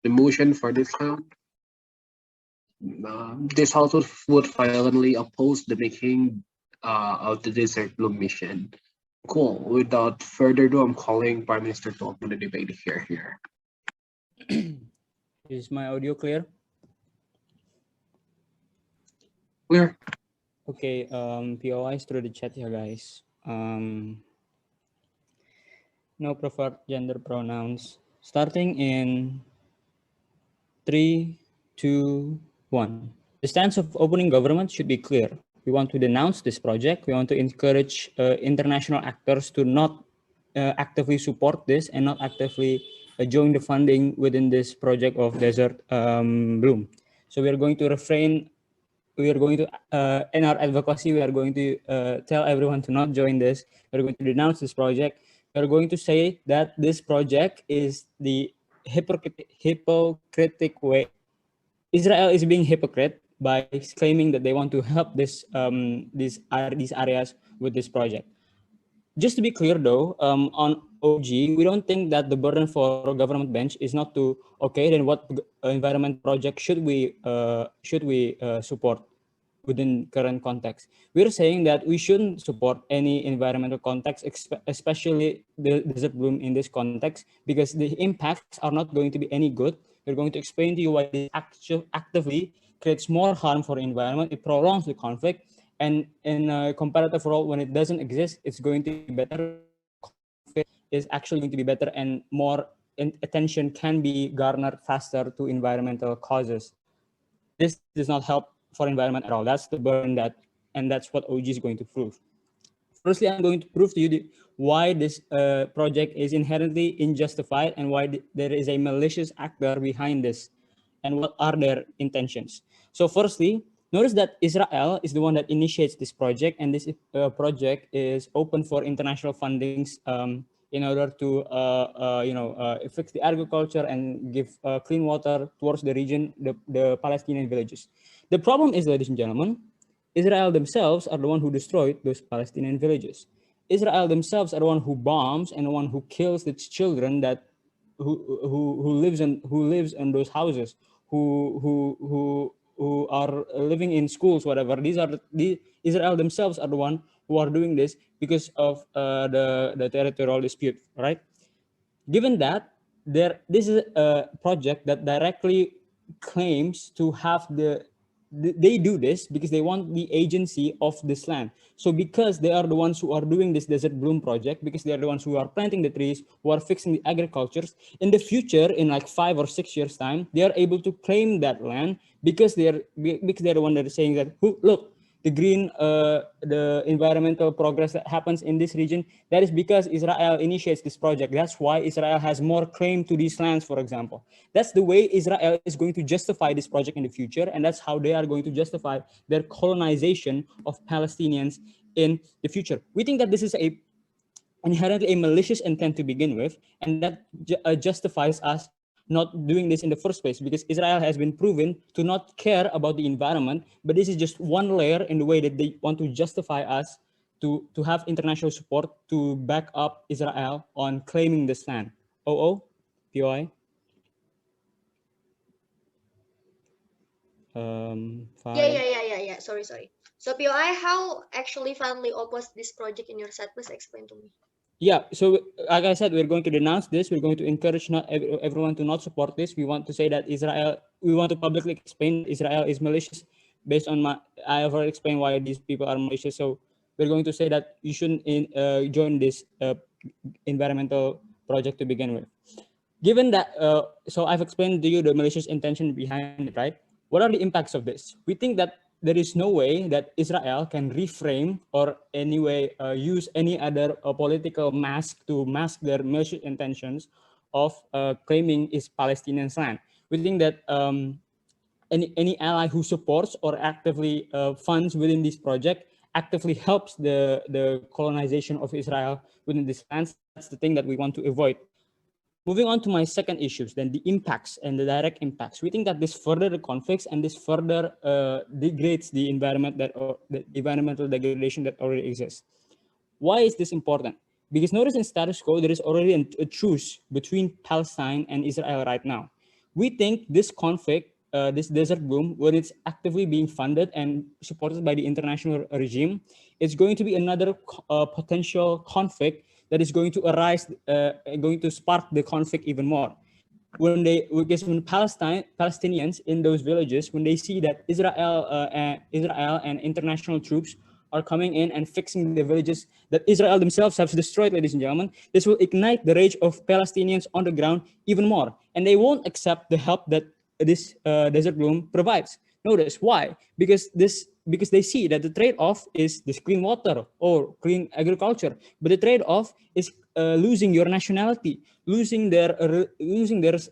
the motion for this round. This house would violently oppose the making of the Desert Bloom mission. Cool. Without further ado, I'm calling Prime Minister to open the debate here. Is my audio clear? Clear. Okay, POIs through the chat ya guys. No preferred gender pronouns. Starting in 3, 2, 1. The stance of opening government should be clear. We want to denounce this project. We want to encourage international actors to not actively support this and not actively join the funding within this project of Desert Bloom. So we are going to refrain. We are going to, in our advocacy, we are going to tell everyone to not join this. We're going to denounce this project. We're going to say that this project is the hypocritic way. Israel is being hypocrite by claiming that they want to help these areas with this project. Just to be clear though, on OG, we don't think that the burden for government bench is not to, okay, then what environment project should we support within current context? We're saying that we shouldn't support any environmental context, especially the Desert Bloom in this context, because the impacts are not going to be any good. We're going to explain to you why this actively creates more harm for the environment. It prolongs the conflict. And in a comparative world, when it doesn't exist, it's going to be better. Conflict is actually going to be better, and more attention can be garnered faster to environmental causes. This does not help for environment at all. That's the burden and that's what OG is going to prove. Firstly, I'm going to prove to you why this project is inherently unjustified and why there is a malicious actor behind this and what are their intentions. So firstly, notice that Israel is the one that initiates this project, and this project is open for international fundings in order to fix the agriculture and give clean water towards the region, the Palestinian villages. The problem is, ladies and gentlemen, Israel themselves are the one who destroyed those Palestinian villages. Israel themselves are the one who bombs and the one who kills the children that who lives in those houses, who are living in schools, whatever. The Israel themselves are the one who are doing this because of the territorial dispute, right? Given that this is a project that directly claims to have they do this because they want the agency of this land. So because they are the ones who are doing this Desert Bloom project, because they are the ones who are planting the trees, who are fixing the agricultures, in the future, in like 5 or 6 years time, they are able to claim that land because they're the one that is saying that, look, the green, the environmental progress that happens in this region, that is because Israel initiates this project. That's why Israel has more claim to these lands, for example. That's the way Israel is going to justify this project in the future, and that's how they are going to justify their colonization of Palestinians in the future. We think that this is inherently a malicious intent to begin with, and that justifies us not doing this in the first place, because Israel has been proven to not care about the environment. But this is just one layer in the way that they want to justify us to have international support to back up Israel on claiming this land. POI. Yeah. Sorry. So POI, how actually family opposed this project in your side? Please explain to me. Yeah, so like I said, we're going to denounce this. We're going to encourage not everyone to not support this. We want to say that we want to publicly explain Israel is malicious based on I have already explained why these people are malicious. So we're going to say that you shouldn't join this environmental project to begin with. Given that, so I've explained to you the malicious intention behind it, right? What are the impacts of this? We think that there is no way that Israel can reframe or anyway use any other political mask to mask their malicious intentions of claiming its Palestinian land. We think that any ally who supports or actively funds within this project actively helps the colonization of Israel within this lands. That's the thing that we want to avoid. Moving on to my second issues, then the impacts and the direct impacts. We think that this further the conflicts and this further degrades the environment the environmental degradation that already exists. Why is this important? Because notice in status quo, there is already a truce between Palestine and Israel right now. We think this conflict, this desert bloom, when it's actively being funded and supported by the international regime, it's going to be another potential conflict that is going to arise, going to spark the conflict even more. Because when Palestinians in those villages, when they see that Israel and international troops are coming in and fixing the villages that Israel themselves have destroyed, ladies and gentlemen, this will ignite the rage of Palestinians on the ground even more, and they won't accept the help that this desert bloom provides. Notice why? Because they see that the trade-off is this clean water or clean agriculture, but the trade-off is losing your nationality, losing their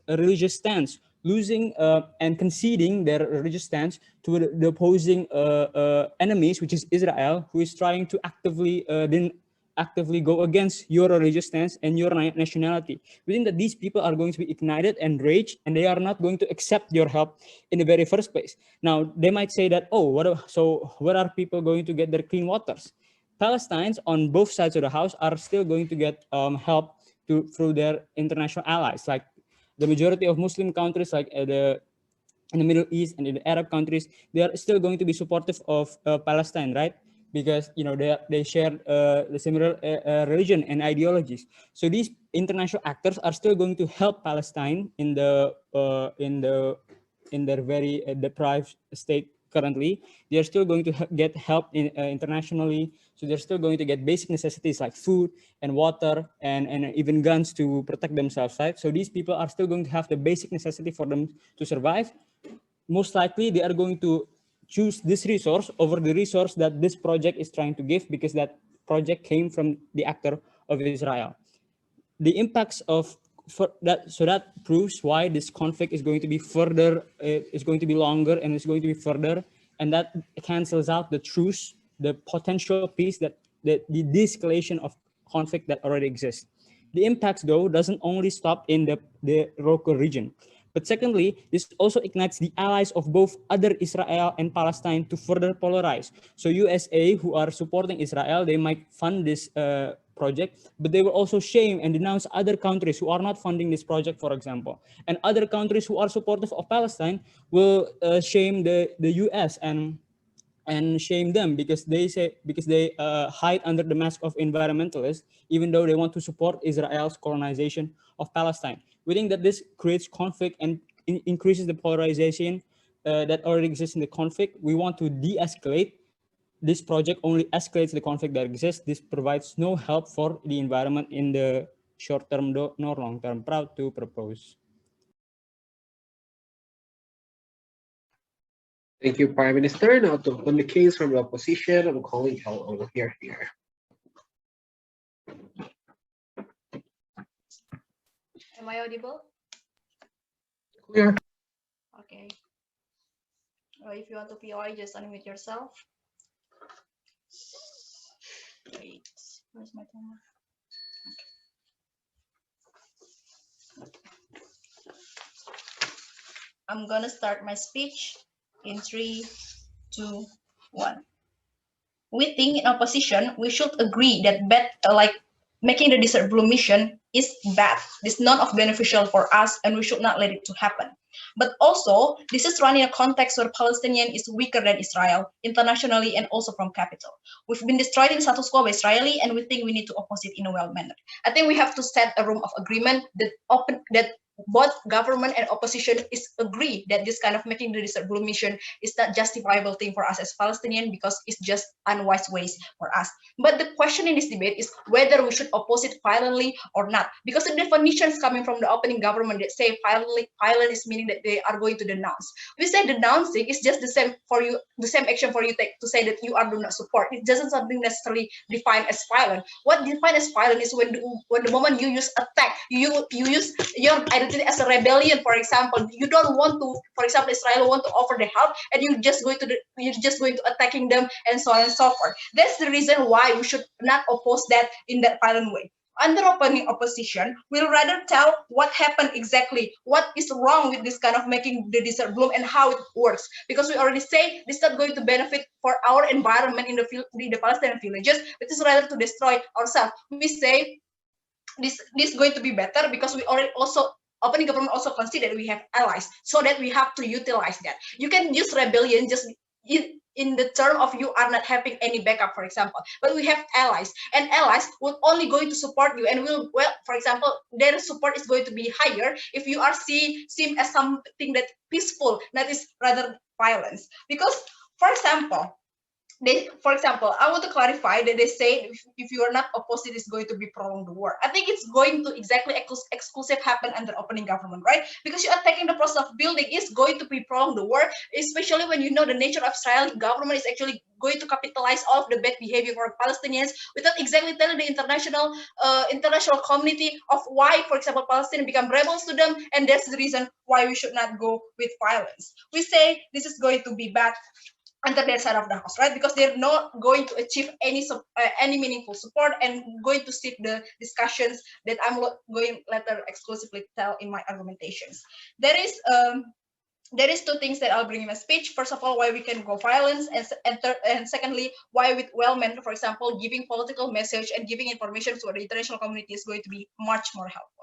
religious stance, losing and conceding their religious stance to the opposing enemies, which is Israel, who is trying to actively go against your religious stance and your nationality. We think that these people are going to be ignited and rage, and they are not going to accept your help in the very first place. Now, they might say that, oh, where are people going to get their clean waters? Palestinians on both sides of the house are still going to get help through their international allies, like the majority of Muslim countries, like in the Middle East and in the Arab countries, they are still going to be supportive of Palestine, right? Because they share the similar religion and ideologies. So these international actors are still going to help Palestine in their very deprived state currently. They are still going to get help internationally. So they're still going to get basic necessities like food and water and even guns to protect themselves, right? So these people are still going to have the basic necessity for them to survive. Most likely they are going to choose this resource over the resource that this project is trying to give, because that project came from the actor of Israel. The impacts of that proves why this conflict is going to be further, is going to be longer, and is going to be further, and that cancels out the truce, the potential peace, that the de-escalation of conflict that already exists. The impacts, though, doesn't only stop in the local region. But secondly, this also ignites the allies of both other Israel and Palestine to further polarize. So USA, who are supporting Israel, they might fund this project, but they will also shame and denounce other countries who are not funding this project, for example. And other countries who are supportive of Palestine will shame the US and shame them because they hide under the mask of environmentalists, even though they want to support Israel's colonization of Palestine. We think that this creates conflict and increases the polarization that already exists in the conflict. We want to de-escalate. This project only escalates the conflict that exists. This provides no help for the environment in the short term nor long term. Proud to propose. Thank you, Prime Minister. Now to open the case from the opposition, I'm calling Hal over here. Am I audible? Clear. Okay. If you want to POI, just unmute yourself. Wait, where's my timer? I'm gonna start my speech in 3, 2, 1. We think in opposition, we should agree that making the desert bloom mission is bad. It's not of beneficial for us, and we should not let it to happen. But also, this is run in a context where Palestinian is weaker than Israel internationally and also from capital. We've been destroyed in status quo by Israeli, and we think we need to oppose it in a well manner. I think we have to set a room of agreement that both government and opposition is agree that this kind of making the desert bloom mission is not justifiable thing for us as Palestinian, because it's just unwise ways for us. But the question in this debate is whether we should oppose it violently or not, because the definitions coming from the opening government that say violent is meaning that they are going to denounce. We say denouncing is just the same for you, the same action for you take to say that you are do not support. It doesn't something necessarily defined as violent. What defined as violent is when the moment you use attack, you use your identity as a rebellion. For example, you don't want to, for example, Israel want to offer the help, and you're just going to attacking them and so on and so forth. That's the reason why we should not oppose that in that violent way. Under opening opposition, we'll rather tell what happened exactly, what is wrong with this kind of making the desert bloom and how it works. Because we already say this is not going to benefit for our environment in the Palestinian villages, but it's rather to destroy ourselves. We say this is going to be better because we already also opening government also consider we have allies, so that we have to utilize that. You can use rebellion just in the term of you are not having any backup, for example, but we have allies, and allies will only going to support you and will, well, for example, their support is going to be higher if you are seen as something that peaceful, that is rather violence. Because, for example, for example, I want to clarify that they say if you are not opposed, it is going to be prolonged war. I think it's going to exactly exclusive happen under opening government, right? Because you are taking the process of building is going to be prolonged the war, especially when you know the nature of Israeli government is actually going to capitalize all of the bad behavior for Palestinians without exactly telling the international community of why, for example, Palestinians become rebels to them, and that's the reason why we should not go with violence. We say this is going to be bad under their side of the house, right? Because they're not going to achieve any meaningful support and going to shift the discussions that I'm going later exclusively tell in my argumentations. There is two things that I'll bring in my speech. First of all, why we can go violence, and secondly, why with well-meant, for example, giving political message and giving information to the international community is going to be much more helpful.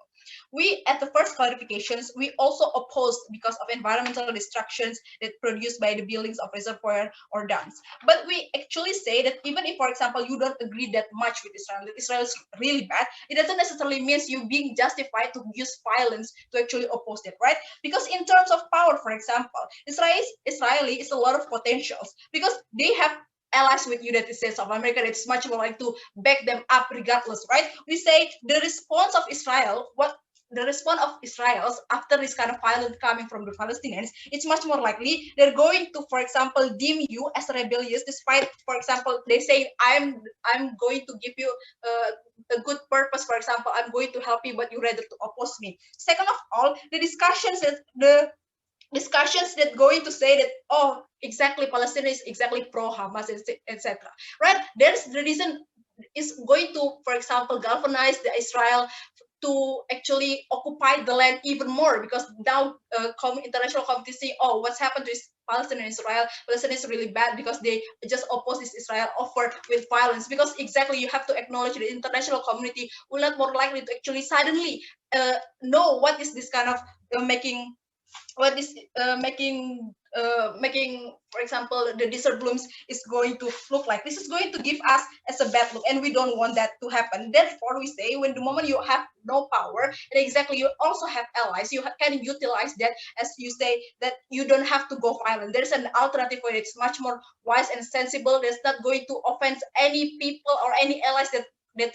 We, at the first clarifications, we also opposed because of environmental destructions that produced by the buildings of reservoir or dams. But we actually say that even if, for example, you don't agree that much with Israel, that Israel is really bad, it doesn't necessarily mean you being justified to use violence to actually oppose it, right? Because in terms of power, for example, Israeli is a lot of potentials because they have allies with United States of America. It's much more like to back them up regardless, right? We say the response of Israel, after this kind of violence coming from the Palestinians, it's much more likely they're going to, for example, deem you as rebellious, despite, for example, they say I'm going to give you a good purpose. For example, I'm going to help you, but you rather to oppose me. Second of all, the discussions that going to say that, oh, exactly, Palestine is exactly pro-Hamas, etc. Right? There's the reason is going to, for example, galvanize the Israel to actually occupy the land even more, because now international community see, oh, what's happened to Palestine and Israel. Palestine is really bad because they just oppose this Israel offer with violence. Because exactly, you have to acknowledge the international community will not more likely to actually suddenly know what is this kind of making what is making, for example, the desert blooms is going to look like. This is going to give us as a bad look, and we don't want that to happen. Therefore, we say when the moment you have no power, and exactly you also have allies, you can utilize that, as you say, that you don't have to go violent. There's an alternative way. It's much more wise and sensible. That's not going to offend any people or any allies that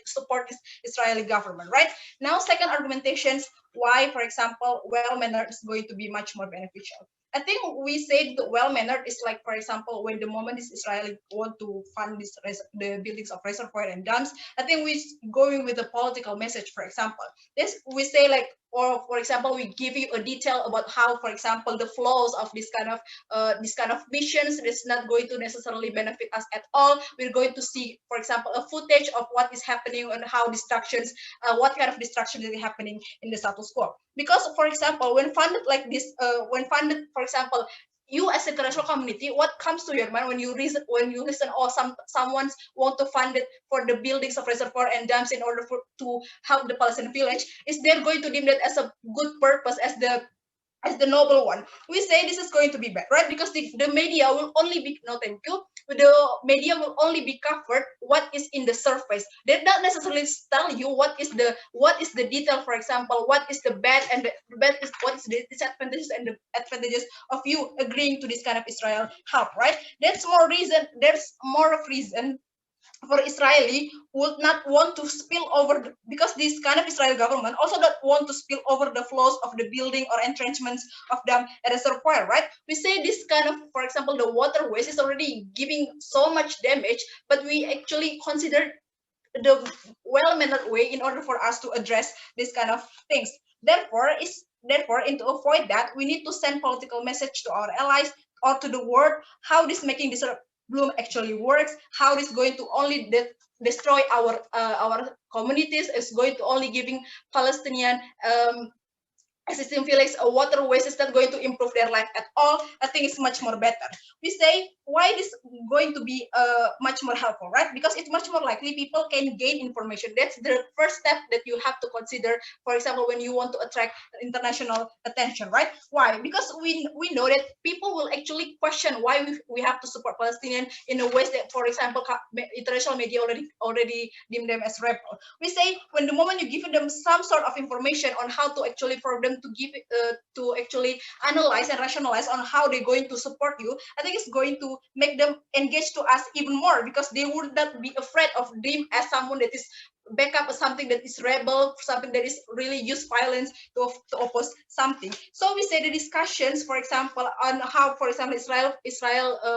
support this Israeli government, right? Now, second argumentations, why, for example, well-mannered is going to be much more beneficial. I think we say the well-mannered is like, for example, when the moment this Israeli want to fund the buildings of reservoir and dams, I think we going with a political message, for example. This we say like, or for example, we give you a detail about how, for example, the flows of this kind of missions is not going to necessarily benefit us at all. We're going to see, for example, a footage of what is happening and how destructions, what kind of destruction is happening in the status quo. Because, for example, when funded like this, for example, you as international community, what comes to your mind when you listen, or someone want to fund it for the buildings of reservoir and dams in order to help the Palestinian village, is they're going to deem that as a good purpose, as the noble one. We say this is going to be bad, right? Because the media will only be, no thank you, the media will only be covered what is in the surface. They don't necessarily tell you what is the detail. For example, what is the bad, and the bad is what is the disadvantages and the advantages of you agreeing to this kind of Israel help, right? There's more of reason for Israeli would not want to spill over, because this kind of Israel government also don't want to spill over the flows of the building or entrenchments of them at a reservoir, right? We say this kind of, for example, the waterways is already giving so much damage, but we actually consider the well-mannered way in order for us to address this kind of things. Therefore, and to avoid that, we need to send political message to our allies or to the world how this making this bloom actually works, how this going to only destroy our communities, is going to only giving Palestinian existing villages or waterways is not going to improve their life at all. I think it's much more better. We say why this going to be much more helpful, right? Because it's much more likely people can gain information. That's the first step that you have to consider. For example, when you want to attract international attention, right? Why? Because we know that people will actually question why we have to support Palestinian in a ways that, for example, international media already deem them as rebel. We say when the moment you give them some sort of information on how to actually for them to give to actually analyze and rationalize on how they're going to support you, I think it's going to make them engage to us even more, because they would not be afraid of them as someone that is back up something that is rebel, something that is really use violence to oppose something. So we say the discussions, for example, on how, for example, Israel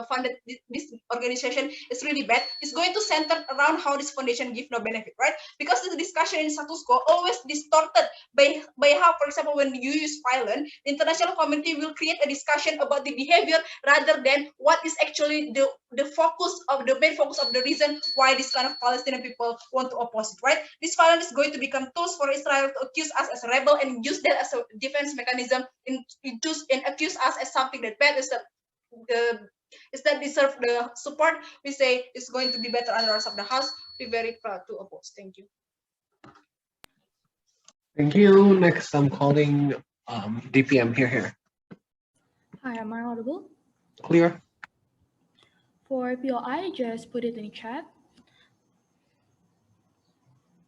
funded this organization is really bad, is going to center around how this foundation give no benefit, right? Because the discussion in status quo always distorted by how, for example, when you use violence, the international community will create a discussion about the behavior rather than what is actually the focus of the main focus of the reason why this kind of Palestinian people want to oppose it, right? This violence is going to become tools for Israel to accuse us as a rebel and use that as a defense mechanism and accuse us as something that bad is that deserve the support. We say it's going to be better under us of the house. We're very proud to oppose. Thank you. Thank you. Next, I'm calling DPM here. Hi, am I audible? Clear? For POI, just put it in chat.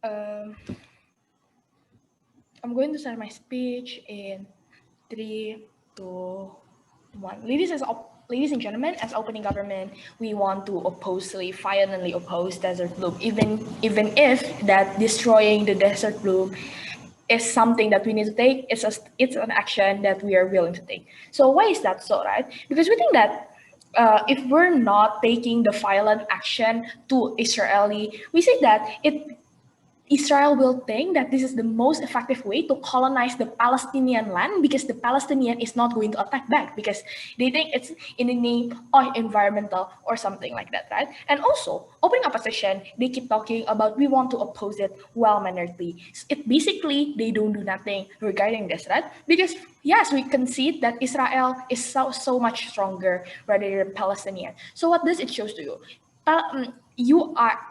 I'm going to start my speech in 3, 2, 1. Ladies and gentlemen, as opening government, we want to violently oppose desert bloom, even if that destroying the desert bloom is something that we need to take. It's an action that we are willing to take. So why is that so, right? Because we think that if we're not taking the violent action to Israeli, we say that Israel will think that this is the most effective way to colonize the Palestinian land, because the Palestinian is not going to attack back because they think it's in the name of environmental or something like that, right? And also, opening opposition, they keep talking about we want to oppose it well-manneredly. It basically, they don't do nothing regarding this, right? Because yes, we concede that Israel is so much stronger rather than Palestinian. So what does it show to you?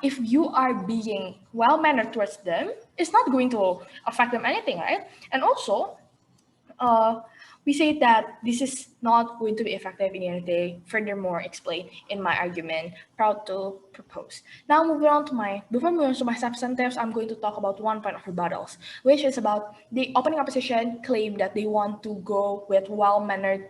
If you are being well-mannered towards them, it's not going to affect them anything, right? And also, we say that this is not going to be effective in any day. Furthermore, explained in my argument, proud to propose. Now, before moving on to my substantives, I'm going to talk about one point of rebuttals, which is about the opening opposition claim that they want to go with well-mannered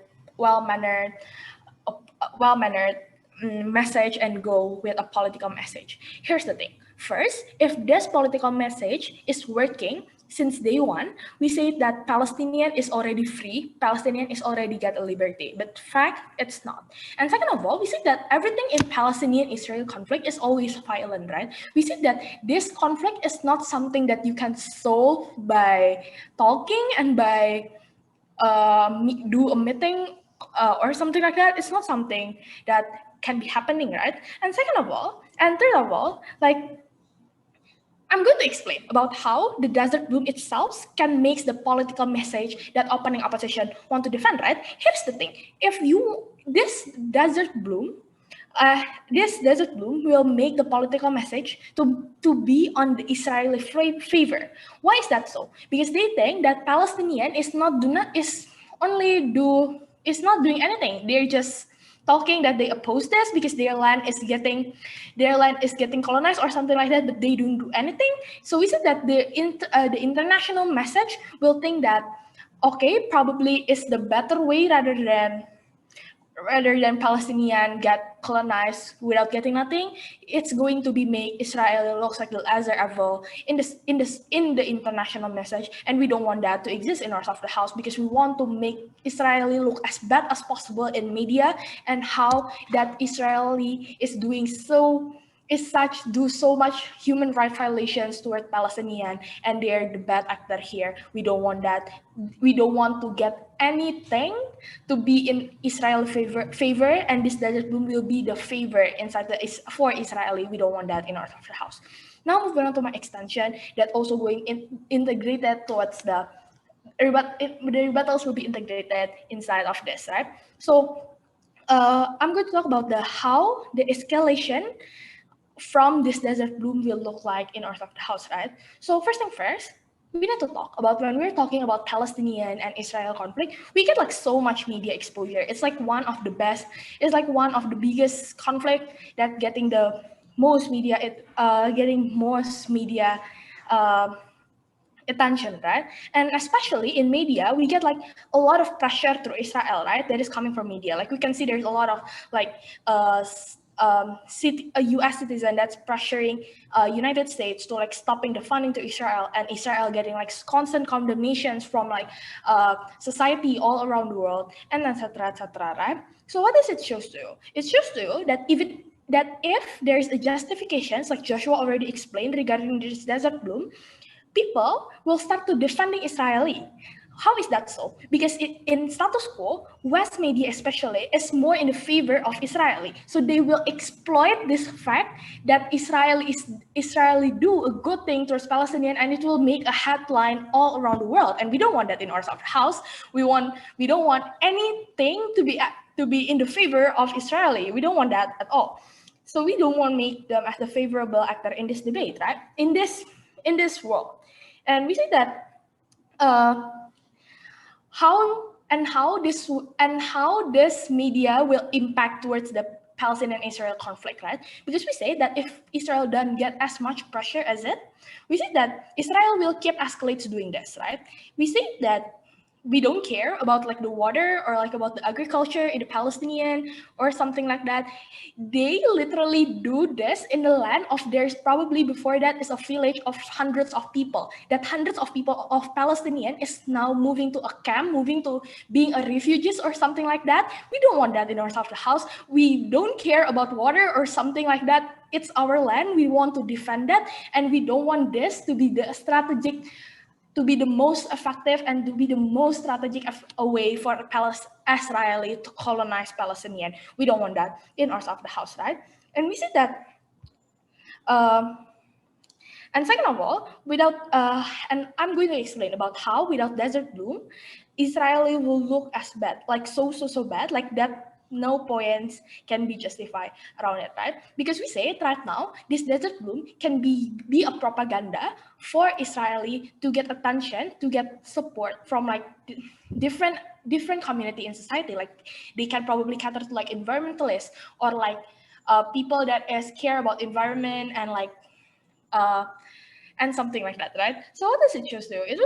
message and go with a political message. Here's the thing. First, if this political message is working since day one, we say that Palestinian is already free, Palestinian is already got a liberty, but fact, it's not. And second of all, we say that everything in Palestinian-Israel conflict is always violent, right? We say that this conflict is not something that you can solve by talking and by do a meeting or something like that. It's not something that can be happening, right? And second of all, and third of all, like, I'm going to explain about how the desert bloom itself can make the political message that opening opposition want to defend, right? Here's the thing. This desert bloom will make the political message to be on the Israeli favor. Why is that so? Because they think that Palestinian is not doing anything. They're just talking that they oppose this because their land is getting colonized or something like that, but they don't do anything. So we said that the international message will think that, okay, probably it's the better way rather than Palestinian get colonized without getting nothing. It's going to be make Israel looks like the lesser evil in the international message, and we don't want that to exist in our of the house, because we want to make Israeli look as bad as possible in media, and how that Israeli is doing so much human rights violations toward Palestinian, and they're the bad actor here. We don't want that. We don't want to get anything to be in Israel favor, and this desert bloom will be the favor for Israeli. We don't want that in our house. Now moving on to my extension that also going integrated towards the the rebuttals will be integrated inside of this, right? So I'm going to talk about how the escalation from this desert bloom will look like in Earth of the House, right? So first thing first, we need to talk about when we're talking about Palestinian and Israel conflict, we get like so much media exposure. It's like one of the best, it's like one of the biggest conflict that getting the most media, getting most media uh, attention, right? And especially in media, we get like a lot of pressure through Israel, right? That is coming from media. Like we can see there's a lot of like a U.S. citizen that's pressuring United States to like stopping the funding to Israel, and Israel getting like constant condemnations from like society all around the world, and etc. etc. Right? So what does it shows to you? It shows to you that if there is a justifications like Joshua already explained regarding this desert bloom, people will start to defending Israeli. How is that so? Because in status quo, West media especially is more in the favor of Israeli. So they will exploit this fact that Israeli do a good thing towards Palestinian, and it will make a headline all around the world. And we don't want that in our house. We don't want anything to be in the favor of Israeli. We don't want that at all. So we don't want to make them as the favorable actor in this debate, right? In this world. And we say that how this media will impact towards the Palestinian Israel conflict, right? Because we say that if Israel doesn't get as much pressure as it, we say that Israel will keep escalates doing this, right? We say that we don't care about like the water or like about the agriculture in the Palestinian or something like that. They literally do this in the land of theirs. Probably before that is a village of hundreds of people. That hundreds of people of Palestinian is now moving to a camp, moving to being a refugees or something like that. We don't want that in our South house. We don't care about water or something like that. It's our land. We want to defend that, and we don't want this to be the strategic, to be the most effective and to be the most strategic way for Israeli to colonize Palestinian. We don't want that in our side of the house, right? And we said that, and second of all, and I'm going to explain about how without desert bloom, Israeli will look as bad, like so bad, like that no points can be justified around it, right? Because we say it right now, this desert bloom can be a propaganda for Israeli to get attention, to get support from like different community in society. Like they can probably cater to like environmentalists or like people that is care about environment and like and something like that, right? So what does it choose to do? It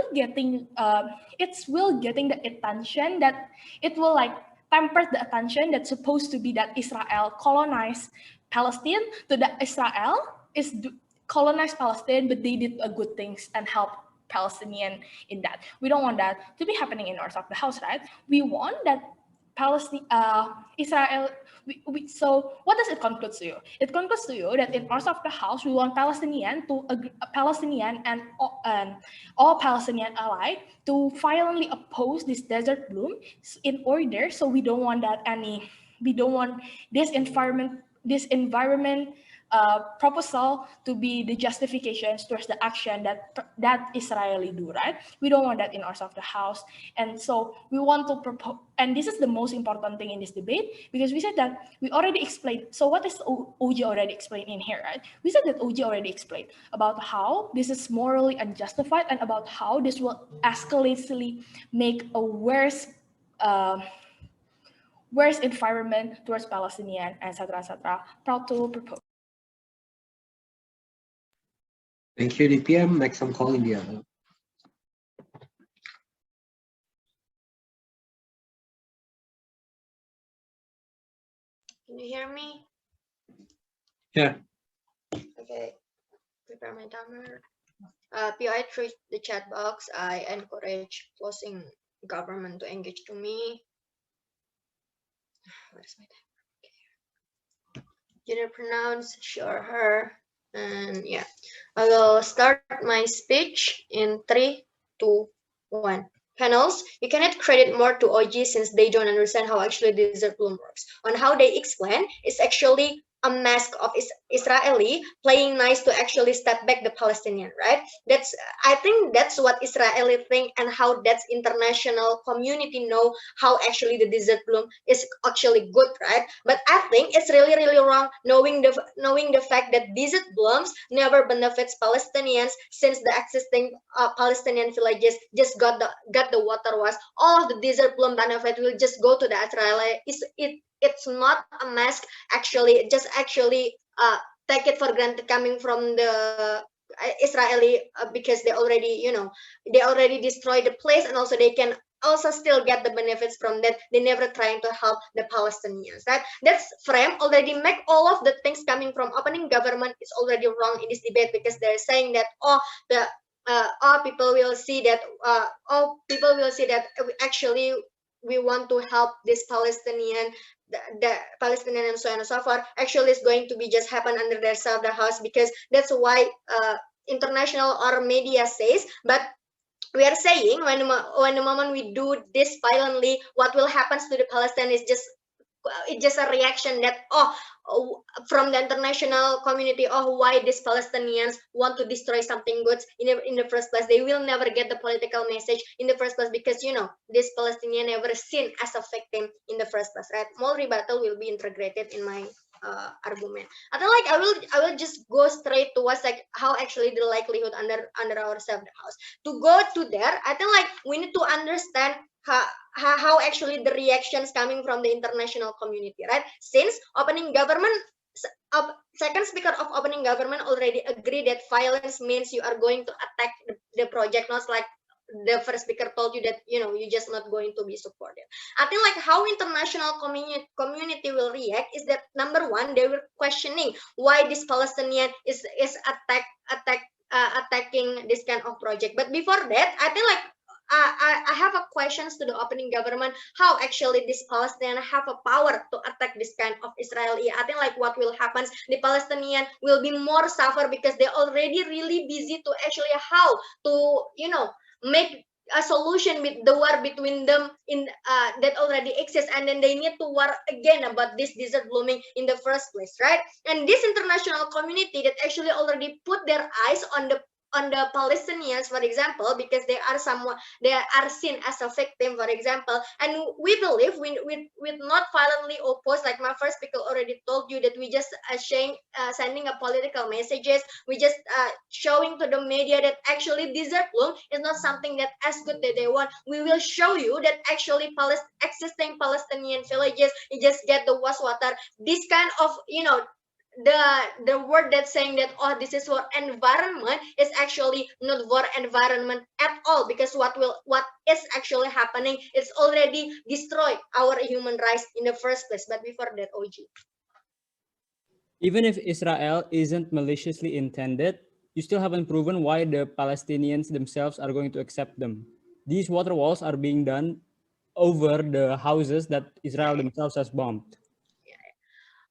will getting the attention that it will like temper the attention that's supposed to be that Israel colonized Palestine to that Israel is colonized Palestine, but they did a good things and help Palestinian in that. We don't want that to be happening in north of the house, right? We want that Israel. So what does it conclude to you? It concludes to you that in north of the house, we want Palestinian and all Palestinian allies to violently oppose this desert bloom in order. So we don't want this environment proposal to be the justifications towards the action that Israeli do, right? We don't want that in our of the house. And so we want to propose, and this is the most important thing in this debate, because we said that we already explained. So what is OG already explained in here, right? We said that OG already explained about how this is morally unjustified and about how this will escalatedly make a worse environment towards Palestinian, etc., etc. Proud to propose. Thank you, DPM. Next, I'm calling Diana. Can you hear me? Yeah. Okay. Prepare my timer. PI through the chat box. I encourage closing government to engage to me. What is my time? Okay. Gender pronouns, she or her. And yeah, I will start my speech in 3, 2, 1. Panels, you cannot credit more to OG since they don't understand how actually desert bloom works. On how they explain, it's actually a mask of Israeli playing nice to actually step back the Palestinian, right? I think that's what Israeli think, and how that's international community know how actually the desert bloom is actually good, right? But I think it's really wrong knowing the fact that desert blooms never benefits Palestinians, since the existing Palestinian villages just got the water was all of the desert bloom benefit will just go to the Israeli. It's not a mask, actually. Just actually take it for granted coming from the Israeli, because they already, they already destroyed the place, and also they can also still get the benefits from that. They never trying to help the Palestinians, right? That's frame already make all of the things coming from opening government is already wrong in this debate, because they're saying that the people will see that people will see that actually we want to help this Palestinian, the Palestinian, and so on and so forth. Actually, it's going to be just happen under their self the house, because that's why international or media says. But we are saying when the moment we do this violently, what will happen to the Palestinians is just it's just a reaction that from the international community, why these Palestinians want to destroy something good in the first place. They will never get the political message in the first place, because this Palestinian never seen as a victim in the first place, right? More rebuttal will be integrated in my argument. I think like I will just go straight to what's like how actually the likelihood under our self the house. To go to there, I think like we need to understand how actually the reactions coming from the international community, right? Since opening government, second speaker of opening government already agree that violence means you are going to attack the project, not like the first speaker told you that you're just not going to be supportive. I think like how international community will react is that number one, they were questioning why this Palestinian is attacking this kind of project. But before that, I think like I have a questions to the opening government, how actually this Palestinian have a power to attack this kind of Israeli. I think like what will happen, the Palestinian will be more suffer, because they're already really busy to actually how to make a solution with the war between them in that already exists, and then they need to war again about this desert blooming in the first place, right? And this international community that actually already put their eyes on the Palestinians, for example, because they are seen as a victim, for example, and we believe we not violently oppose, like my first speaker already told you, that we just sending a political messages, we just showing to the media that actually desert bloom is not something that as good that they want. We will show you that actually existing Palestinian villages, you just get the water. This kind of the word that's saying that this is for environment is actually not for environment at all, because what is actually happening is already destroy our human rights in the first place. But before that, OG, Even if Israel isn't maliciously intended, you still haven't proven why the Palestinians themselves are going to accept them. These water walls are being done over the houses that Israel themselves has bombed.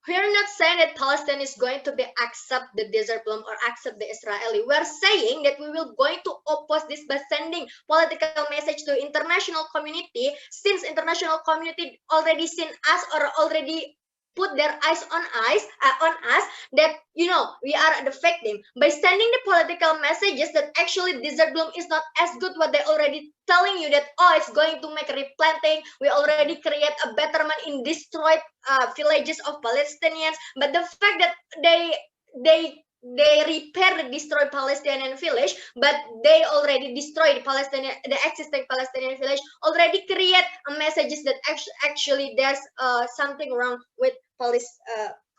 we are not saying that Palestine is going to be accept the desert bloom or accept the Israeli. We are saying that we will going to oppose this by sending political message to international community, since international community already seen us or already put their eyes on us that we are the victim, by sending the political messages that actually desert bloom is not as good what they already telling you, that it's going to make replanting, we already create a betterment in destroyed villages of Palestinians. But the fact that they repair the destroyed Palestinian village, but they already destroyed the existing Palestinian village, already create messages that actually there's something wrong with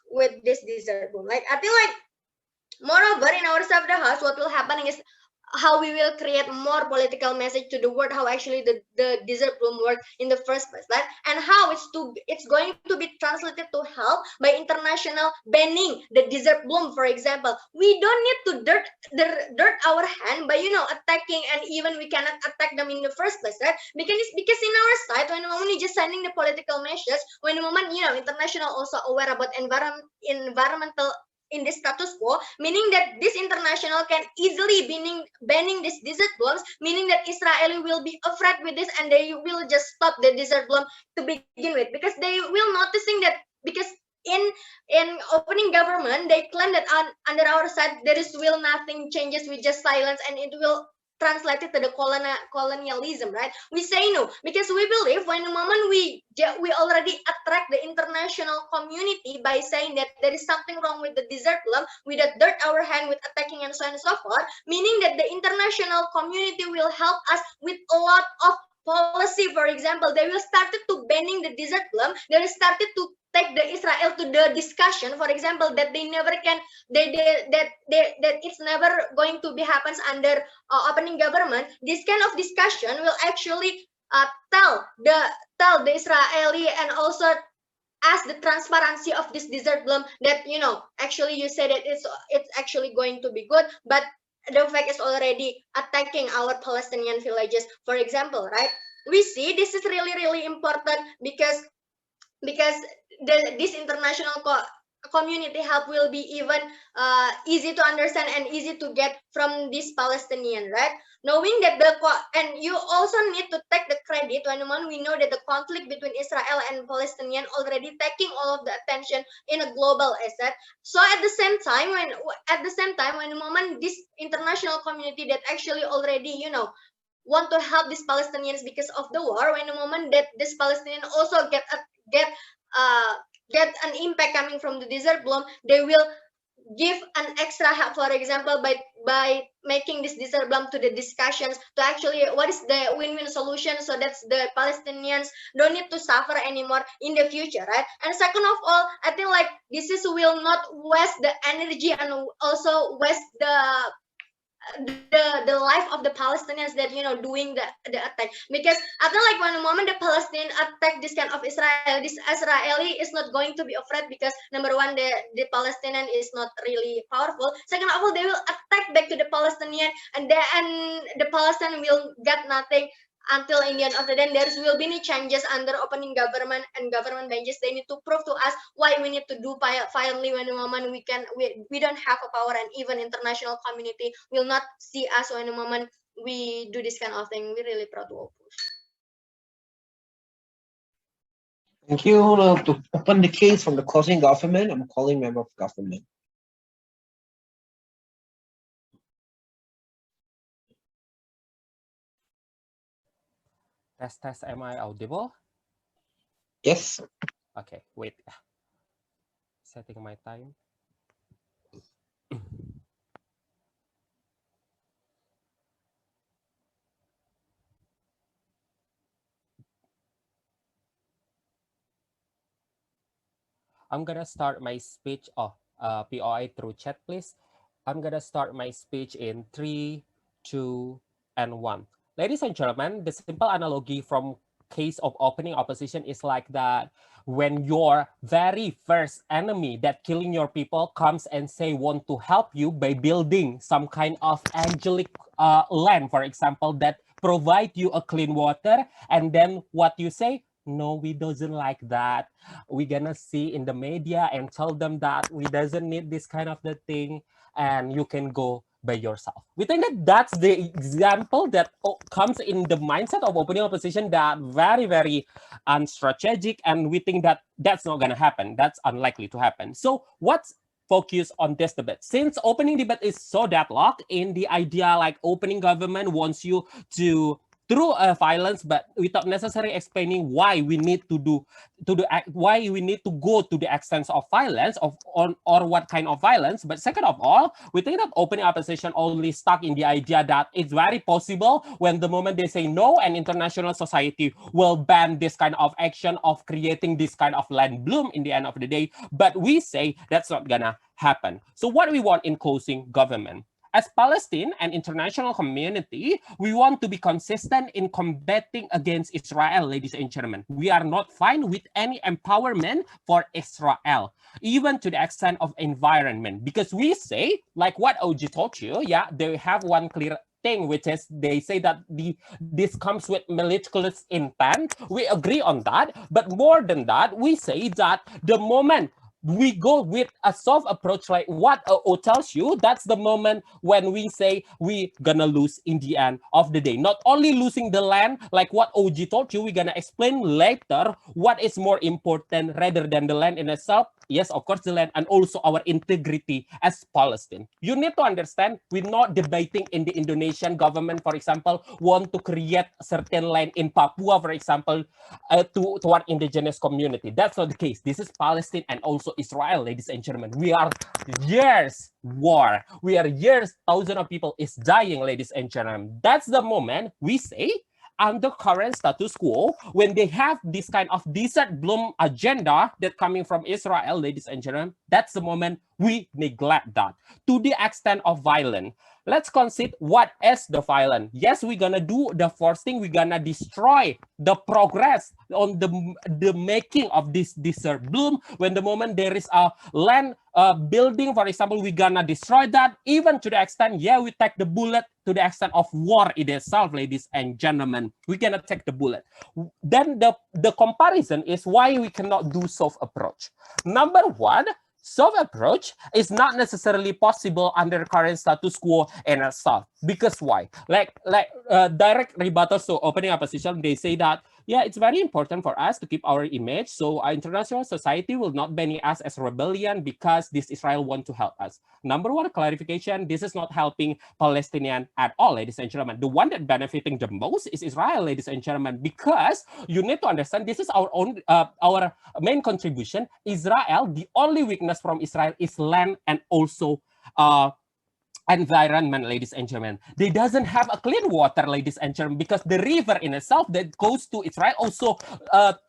with this desert boom. Like I think like moreover in our side of the house, what will happen is how we will create more political message to the world, how actually the desert bloom work in the first place, right? And how it's going to be translated to help by international banning the desert bloom, for example. We don't need to dirt our hand by attacking, and even we cannot attack them in the first place, right? Because in our side, when the moment you just sending the political messages, when the moment international also aware about environmental in the status quo, meaning that this international can easily banning these desert blooms, meaning that Israel will be afraid with this, and they will just stop the desert bloom to begin with, because they will noticing that, because in opening government, they claim that under our side there is will nothing changes, we just silence, and it will translate it to the colonialism, right? We say no because we believe when the moment we already attract the international community by saying that there is something wrong with the desert plum, with a dirt our hand with attacking and so on and so forth, meaning that the international community will help us with a lot of policy. For example, they will started to banning the desert plum. They will started to take the Israel to the discussion. For example, that they never can, that it's never going to be happens under opening government. This kind of discussion will actually tell the Israeli and also as the transparency of this desert bloom that actually you said that it's actually going to be good, but the fact is already attacking our Palestinian villages, for example, right? We see this is really important because this international community help will be even easy to understand and easy to get from this Palestinian, right? Knowing that and you also need to take the credit when we know that the conflict between Israel and Palestinian already taking all of the attention in a global asset. So at the same time when the moment this international community that actually already want to help these Palestinians because of the war, when the moment that this Palestinian also uh, get an impact coming from the desert bloom, they will give an extra help, for example, by making this desert bloom to the discussions to actually what is the win-win solution, so that the Palestinians don't need to suffer anymore in the future, right? And second of all, I think like this is will not waste the energy and also waste the life of the Palestinians that doing the attack, because I feel like when the moment the Palestinian attack this kind of Israel, this Israeli is not going to be afraid because number one, the Palestinian is not really powerful. Second of all, they will attack back to the Palestinian, and the Palestinian will get nothing until in the end of the day there will be any changes under opening government and government benches. They need to prove to us why we need to do violently when the moment we don't have a power, and even international community will not see us when the moment we do this kind of thing. We're really proud to oppose. Thank you. Now, to open the case from the closing government, I'm calling member of government. Test, am I audible? Yes. Okay, wait. Setting my time. I'm gonna start my speech. POI through chat, please. I'm gonna start my speech in 3, 2, and 1. Ladies and gentlemen, the simple analogy from case of opening opposition is like that when your very first enemy that killing your people comes and say want to help you by building some kind of angelic land, for example, that provide you a clean water, and then what you say, no, we doesn't like that. We're gonna see in the media and tell them that we doesn't need this kind of the thing, and you can go by yourself. We think that that's the example that comes in the mindset of opening opposition that very, very unstrategic, and we think that that's not gonna happen. That's unlikely to happen. So what's focus on this debate? Since opening debate is so deadlocked in the idea like opening government wants you to through violence, but without necessarily explaining why we need to why we need to go to the extent of violence or what kind of violence. But second of all, we think that opening opposition only stuck in the idea that it's very possible when the moment they say no, and international society will ban this kind of action of creating this kind of land bloom in the end of the day. But we say that's not gonna happen. So what we want in closing government? As Palestine and international community, we want to be consistent in combating against Israel, ladies and gentlemen. We are not fine with any empowerment for Israel, even to the extent of environment, because we say, like what OG told you, yeah, they have one clear thing, which is they say that this comes with malicious intent. We agree on that, but more than that, we say that the moment we go with a soft approach like what O tells you, that's the moment when we say we gonna lose in the end of the day. Not only losing the land, like what OG told you, we're gonna explain later what is more important rather than the land in itself. Yes, of course, the land and also our integrity as Palestine. You need to understand, we're not debating in the Indonesian government, for example, want to create a certain land in Papua, for example, to our indigenous community. That's not the case. This is Palestine and also Israel, ladies and gentlemen. We are years war. We are years, thousands of people is dying, ladies and gentlemen. That's the moment we say, under current status quo, when they have this kind of desert bloom agenda that coming from Israel, ladies and gentlemen, that's the moment we neglect that to the extent of violence. Let's consider what is the violence. Yes, we're gonna do the first thing, we're gonna destroy the progress on the making of this desert bloom. When the moment there is a land building, for example, we're gonna destroy that, even to the extent, yeah, we take the bullet to the extent of war in itself, ladies and gentlemen. We're gonna take the bullet. Then the comparison is why we cannot do soft approach. Number one, soft approach is not necessarily possible under current status quo in itself. Because why? Like direct rebuttal, so opening opposition, they say that, yeah, it's very important for us to keep our image. So our international society will not ban us as rebellion because this Israel want to help us. Number one clarification, this is not helping Palestinian at all, ladies and gentlemen. The one that benefiting the most is Israel, ladies and gentlemen, because you need to understand this is our own, our main contribution. Israel, the only weakness from Israel is land and also environment, ladies and gentlemen. They doesn't have a clean water, ladies and gentlemen, because the river in itself that goes to Israel also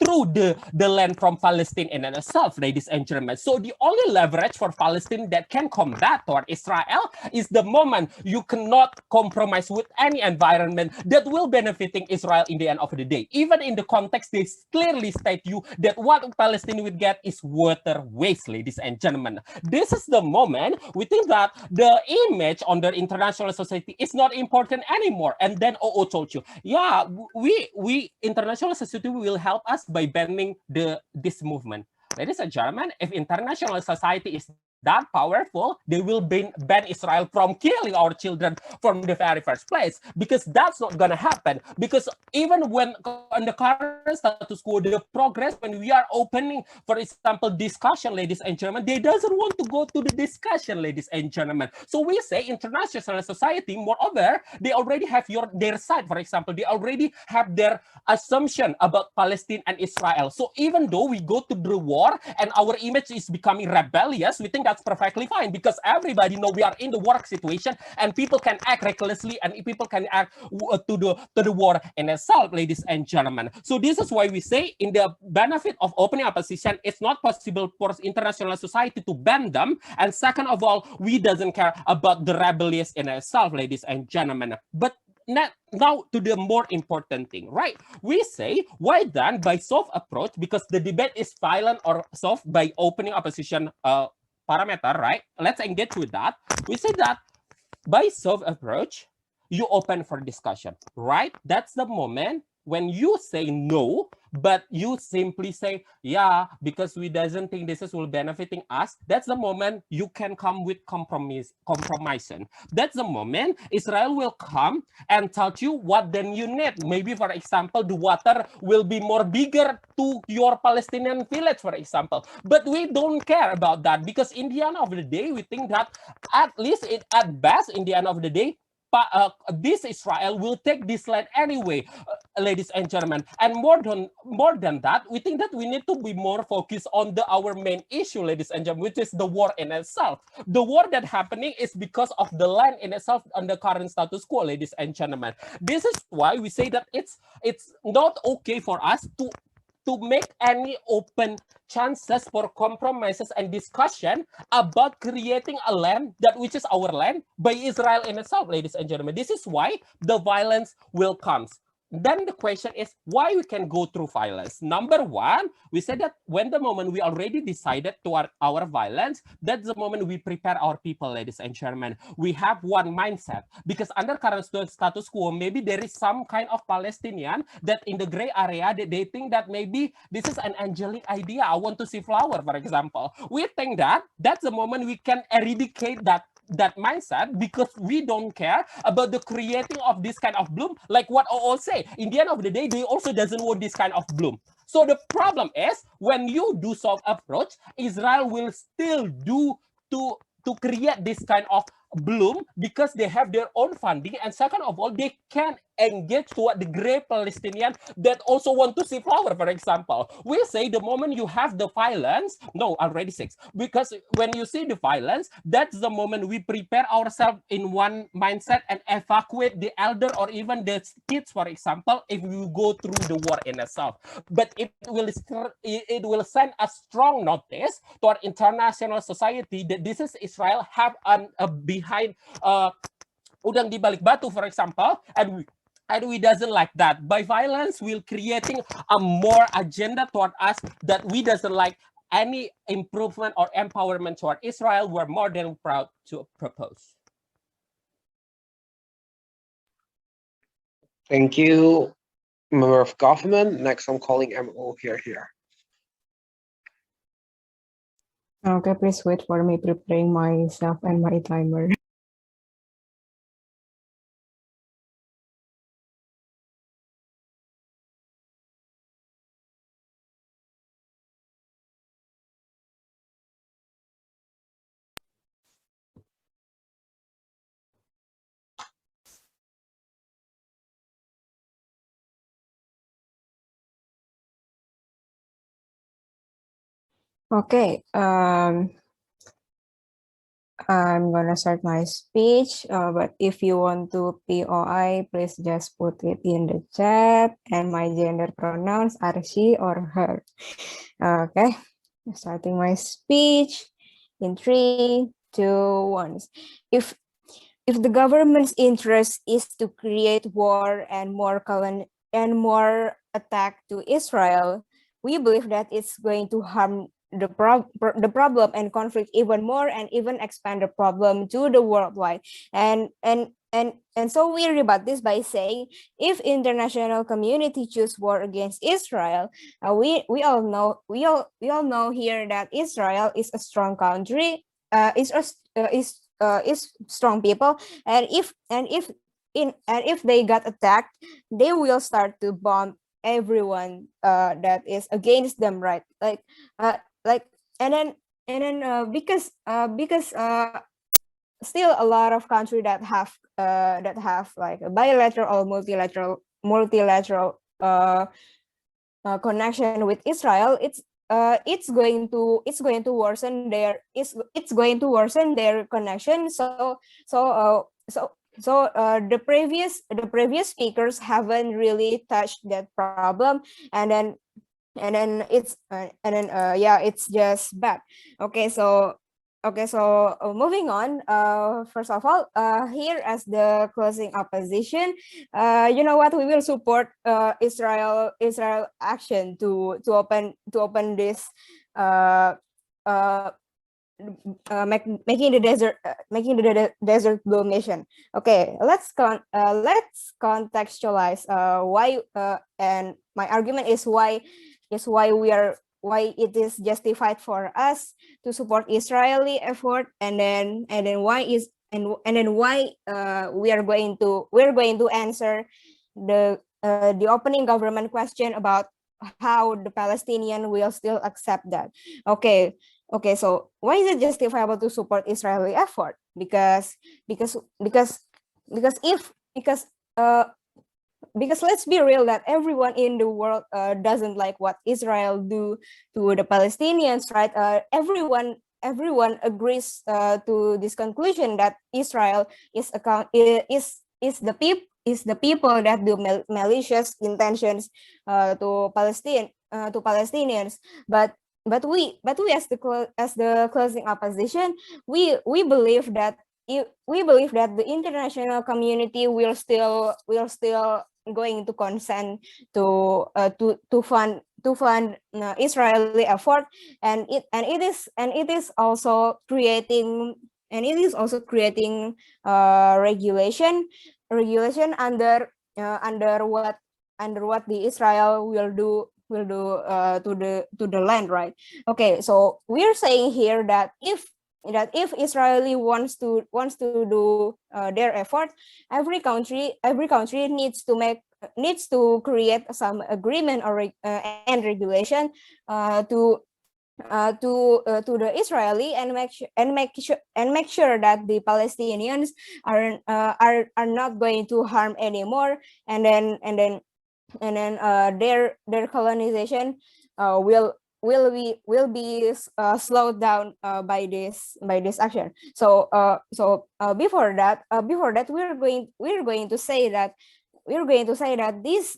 through the land from Palestine in itself, ladies and gentlemen. So the only leverage for Palestine that can combat toward Israel is the moment you cannot compromise with any environment that will benefiting Israel in the end of the day. Even in the context, they clearly state you that what Palestine would get is water waste, ladies and gentlemen. This is the moment we think that the image on the international society is not important anymore. And then OO told you, yeah, we international society will help us by banning this movement. Ladies and gentlemen, if international society is that powerful, they will ban Israel from killing our children from the very first place, because that's not going to happen. Because even when on the current status quo, the progress when we are opening, for example, discussion, ladies and gentlemen, they doesn't want to go to the discussion, ladies and gentlemen. So we say international society, moreover, they already have their side. For example, they already have their assumption about Palestine and Israel. So even though we go to the war and our image is becoming rebellious, we think that's perfectly fine, because everybody know we are in the war situation and people can act recklessly and people can act to the war in itself, ladies and gentlemen. So this is why we say in the benefit of opening opposition, it's not possible for international society to ban them. And second of all, we doesn't care about the rebellious in itself, ladies and gentlemen. But now to the more important thing, right? We say, why then by soft approach? Because the debate is violent or soft by opening opposition parameter, right? Let's engage with that. We say that by soft approach, you open for discussion, right? That's the moment when you say no, but you simply say, yeah, because we doesn't think this is will benefiting us. That's the moment you can come with compromising. That's the moment Israel will come and tell you what then you need. Maybe, for example, the water will be more bigger to your Palestinian village, for example. But we don't care about that, because in the end of the day, we think that at least at best, in the end of the day, this Israel will take this land anyway, ladies and gentlemen. And more than that, we think that we need to be more focused on our main issue, ladies and gentlemen, which is the war in itself. The war that happening is because of the land in itself under current status quo, ladies and gentlemen. This is why we say that it's not okay for us to make any open chances for compromises and discussion about creating a land which is our land by Israel in itself, ladies and gentlemen. This is why the violence will come. then the question is why we can go through violence. Number one, we said that when the moment we already decided toward our violence, that's the moment we prepare our people, ladies and gentlemen. We have one mindset because under current status quo, maybe there is some kind of Palestinian that in the gray area that they think that maybe this is an angelic idea. I want to see flower, for example. We think that that's the moment we can eradicate that mindset because we don't care about the creating of this kind of bloom. Like what OO say, in the end of the day, they also doesn't want this kind of bloom. So the problem is when you do soft approach, Israel will still do to create this kind of bloom because they have their own funding, and second of all, they can engage toward the great Palestinian that also want to see flower, for example. We say the moment you have the violence, no, already six, because when you see the violence, that's the moment we prepare ourselves in one mindset and evacuate the elder or even the kids, for example, if we go through the war in itself. But it will send a strong notice to our international society that this is Israel have a behind udang di balik batu, for example, and we doesn't like that. By violence, we're creating a more agenda toward us that we doesn't like any improvement or empowerment toward Israel. We're more than proud to propose. Thank you, member of government. Next, I'm calling MO here. Okay, please wait for me preparing myself and my timer. Okay, I'm gonna start my speech, but if you want to POI, please just put it in the chat, and my gender pronouns are she or her. Okay, starting my speech in 3, 2, 1. If the government's interest is to create war and more attack to Israel, we believe that it's going to harm the problem and conflict even more, and even expand the problem to the worldwide. And so we rebut this by saying, if international community choose war against Israel, we all know here that Israel is a strong country, is strong people, and if they got attacked, they will start to bomb everyone that is against them, right? And then because still a lot of countries that have like a bilateral or multilateral connection with Israel, it's going to worsen their connection. So the previous speakers haven't really touched that problem, and then it's just bad. So moving on, first of all, here as the closing opposition, you know what, we will support Israel action to open this making the desert bloom mission. Okay, let's contextualize why, and my argument is why it is justified for us to support Israeli effort, and then why we're going to answer the opening government question about how the Palestinian will still accept that. Okay, so why is it justifiable to support Israeli effort? Because let's be real, that everyone in the world doesn't like what Israel do to the Palestinians, right? Everyone agrees to this conclusion that Israel is the people that do malicious intentions to Palestinians. But we as the closing opposition, we believe that the international community will still going to consent to fund Israeli effort, and it is also creating regulation under what the Israel will do to the land, right? Okay, so we're saying here that if Israeli wants to do their effort, every country needs to create some agreement and regulation to the Israeli, and make sure that the Palestinians are not going to harm anymore, and then their colonization will be slowed down by this action. So before that we're going to say that this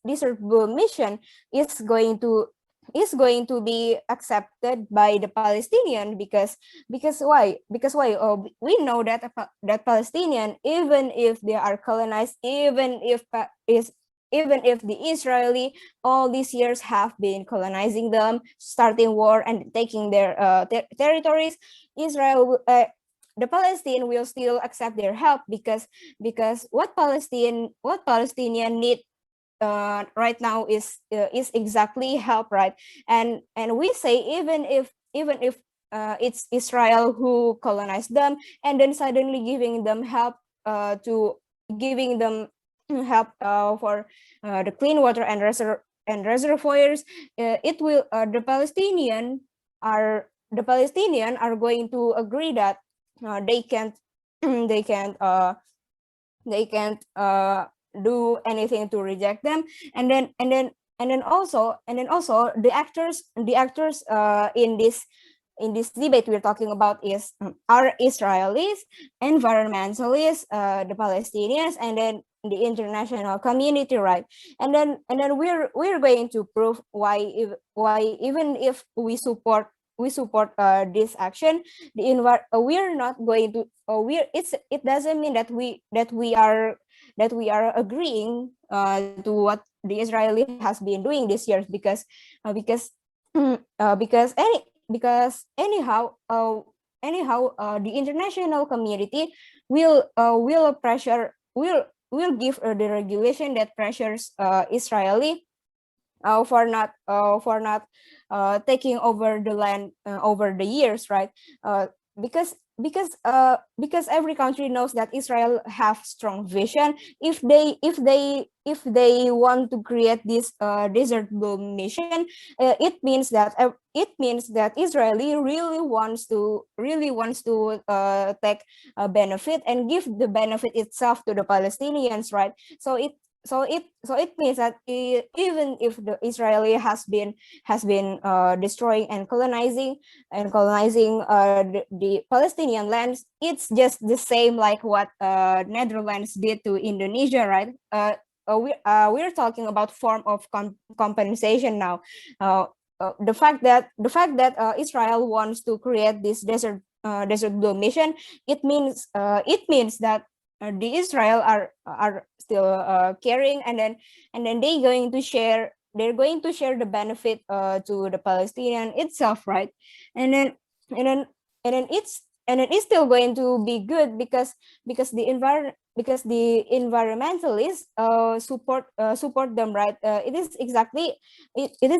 desirable mission is going to be accepted by the Palestinian, because why? We know that that Palestinian, even if they are colonized, even if the Israeli all these years have been colonizing them, starting war and taking their territories, Israel the Palestinian will still accept their help, because what Palestinian need right now is exactly help, right? And we say, even if it's Israel who colonized them, and then suddenly giving them help for the clean water and reservoirs, it will the Palestinian are going to agree that they can't they can't do anything to reject them. And then also the actors in this debate we're talking about is are Israelis, environmentalists, the Palestinians, and then the international community, right? And then we're going to prove why even if we support this action, we're not going to it doesn't mean that we are agreeing to what the Israeli has been doing this year, because the international community will pressure will give the regulation that pressures Israeli for not taking over the land over the years, right? Because every country knows that Israel have strong vision. If they want to create this desert bloom mission, it means that Israeli really wants to take a benefit and give the benefit itself to the Palestinians, right? So it means that even if the Israeli has been destroying and colonizing the Palestinian lands, it's just the same like what Netherlands did to Indonesia, right? We're talking about form of compensation now. The fact that Israel wants to create this desert bloom mission, it means that the Israel are still caring, and then they're going to share the benefit to the Palestinian itself, right? And then and then and then it's still going to be good, because the environmentalists support them, right? It is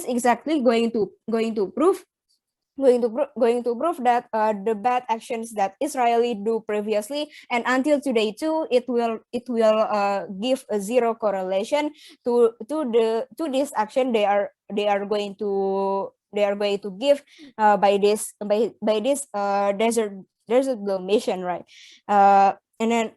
exactly going to prove that the bad actions that Israeli do previously and until today too, it will give a zero correlation to this action they are going to give by this desert bloom mission, right? And then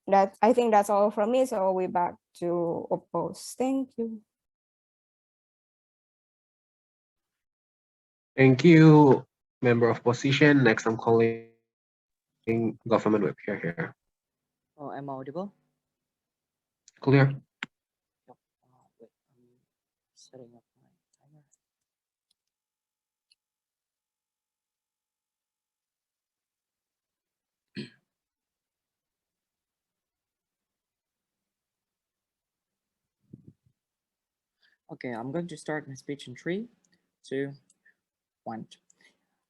that I think that's all from me. So we back to oppose. Thank you. Thank you, member of opposition. Next, I'm calling government whip here. Oh, am I audible? Clear. Yep. Wait, I'm setting up my timer. Okay, I'm going to start my speech in 3, 2, 1.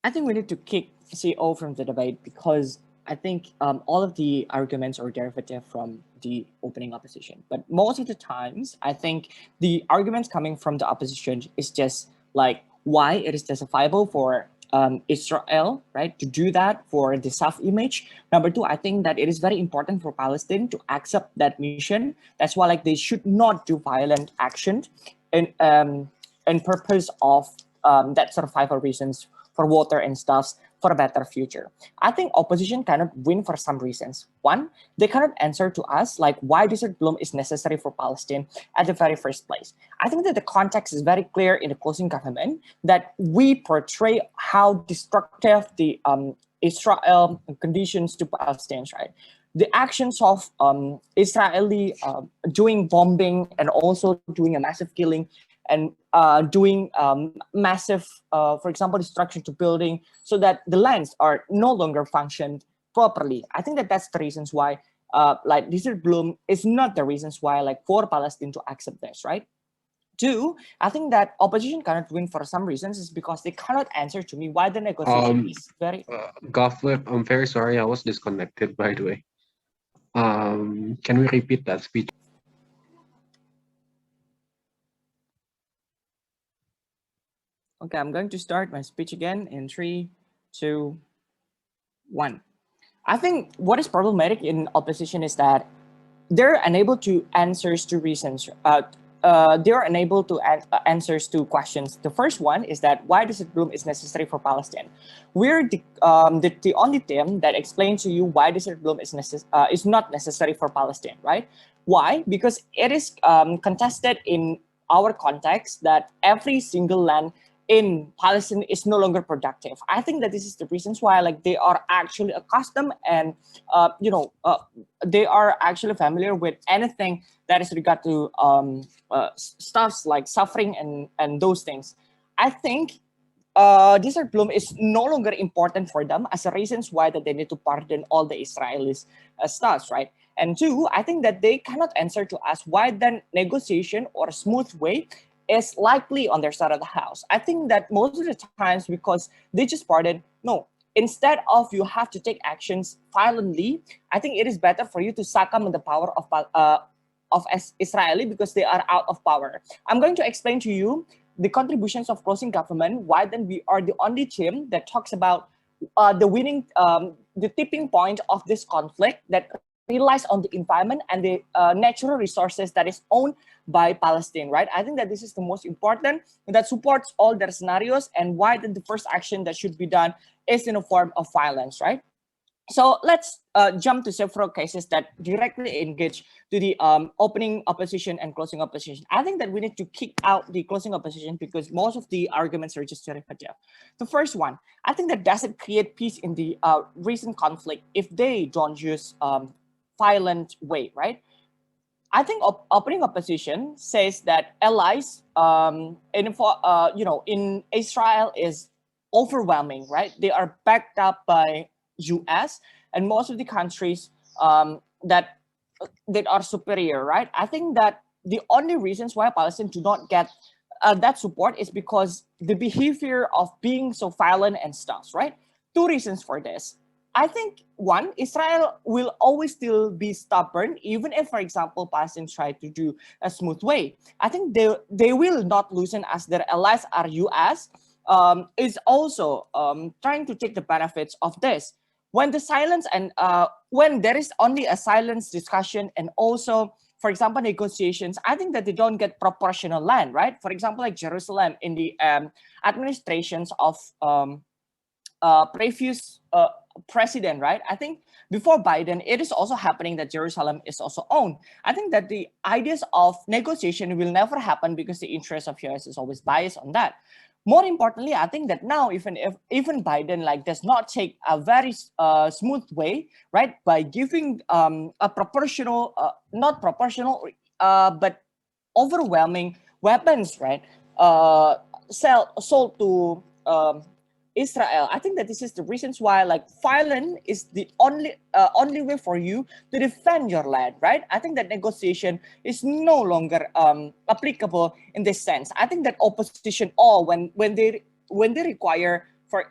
I think we need to kick CO from the debate because I think all of the arguments are derivative from the opening opposition. But most of the times, I think the arguments coming from the opposition is just like why it is justifiable for Israel, right, to do that for the self-image. Number two, I think that it is very important for Palestine to accept that mission. That's why like they should not do violent action in purpose of that survival reasons for water and stuffs for a better future. I think opposition cannot win for some reasons. One, they cannot answer to us like why desert bloom is necessary for Palestine at the very first place. I think that the context is very clear in the closing government that we portray how destructive the Israel conditions to Palestinians, right? The actions of Israeli doing bombing and also doing a massive killing and doing massive, for example, destruction to building so that the lands are no longer functioned properly. I think that that's the reasons why like desert bloom is not the reasons why like for Palestine to accept this, right? Two, I think that opposition cannot win for some reasons is because they cannot answer to me why the negotiation is very... Gofflip, I'm very sorry, I was disconnected, by the way. Can we repeat that speech? Okay, I'm going to start my speech again in 3, 2, 1. I think what is problematic in opposition is that they're unable to answers to reasons. They're unable to answers to questions. The first one is that why desert bloom is necessary for Palestine. We're the only team that explains to you why desert bloom is not necessary for Palestine, right? Why? Because it is contested in our context that every single land in Palestine is no longer productive. I think that this is the reasons why like they are actually accustomed and they are actually familiar with anything that is regard to stuffs like suffering and those things. I think desert bloom is no longer important for them as a reasons why that they need to pardon all the Israelis stuffs, right? And two, I think that they cannot answer to us why then negotiation or smooth way is likely on their side of the house. I think that most of the times because they just pardon, no, instead of you have to take actions violently, I think it is better for you to succumb to the power of Israeli because they are out of power. I'm going to explain to you the contributions of closing government, why then we are the only team that talks about the tipping point of this conflict that relies on the environment and the natural resources that is owned by Palestine, right? I think that this is the most important that supports all their scenarios and why then the first action that should be done is in a form of violence, right? So let's jump to several cases that directly engage to the opening opposition and closing opposition. I think that we need to kick out the closing opposition because most of the arguments are just derivative. The first one, I think that doesn't create peace in the recent conflict if they don't use violent way, right? I think opening opposition says that allies in Israel is overwhelming, right? They are backed up by US and most of the countries that are superior, right? I think that the only reasons why Palestine do not get that support is because the behavior of being so violent and stuff, right? Two reasons for this. I think one, Israel will always still be stubborn, even if, for example, Palestine try to do a smooth way. I think they will not loosen as their allies are US is also trying to take the benefits of this. When the silence and when there is only a silence discussion and also, for example, negotiations, I think that they don't get proportional land, right? For example, like Jerusalem in the administrations of previous president, right? I think before Biden, it is also happening that Jerusalem is also owned. I think that the ideas of negotiation will never happen because the interest of US is always biased on that. More importantly, I think that now even Biden like does not take a very smooth way, right, by giving a proportional, not proportional, but overwhelming weapons, right, sold to Israel. I think that this is the reasons why like violence is the only way for you to defend your land, right? I think that negotiation is no longer applicable in this sense. I think that opposition all when they require for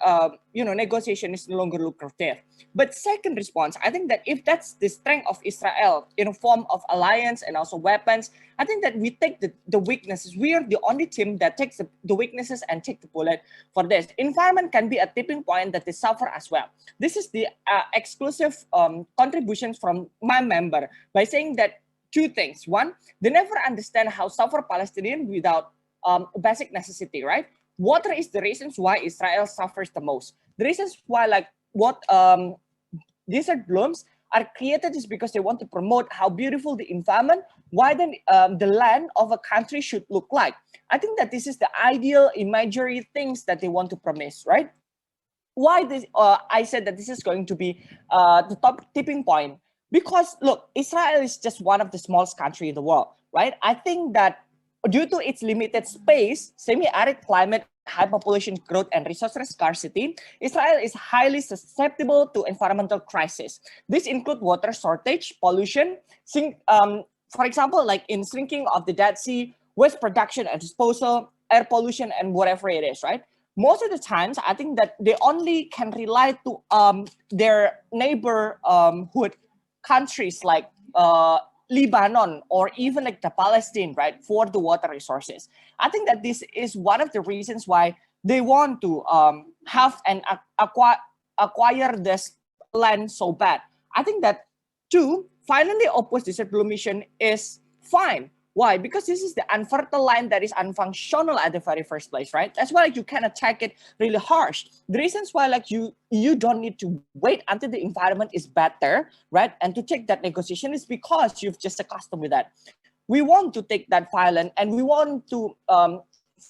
negotiation is no longer lucrative. But second response, I think that if that's the strength of Israel in a form of alliance and also weapons, I think that we take the weaknesses. We are the only team that takes the weaknesses and take the bullet for this. Environment can be a tipping point that they suffer as well. This is the exclusive contributions from my member by saying that two things. One, they never understand how suffer Palestinian without basic necessity, right? Water is the reasons why Israel suffers the most. The reasons why like what desert blooms are created is because they want to promote how beautiful the environment, why then the land of a country should look like. I think that this is the ideal imaginary things that they want to promise, right? Why this? I said that this is going to be the top tipping point because look, Israel is just one of the smallest country in the world, right? I think that due to its limited space, semi-arid climate, high population growth, and resource scarcity, Israel is highly susceptible to environmental crisis. This include water shortage, pollution, for example, like in sinking of the Dead Sea, waste production and disposal, air pollution, and whatever it is, right? Most of the times, I think that they only can rely to their neighborhood countries like Lebanon or even like the Palestine, right, for the water resources. I think that this is one of the reasons why they want to have and acquire this land so bad. I think that two, finally oppose desert blue mission is fine. Why? Because this is the unfertile land that is unfunctional at the very first place, right? That's why like, you can attack it really harsh. The reasons why like you don't need to wait until the environment is better, right? And to take that negotiation is because you've just accustomed with that. We want to take that violence and we want to,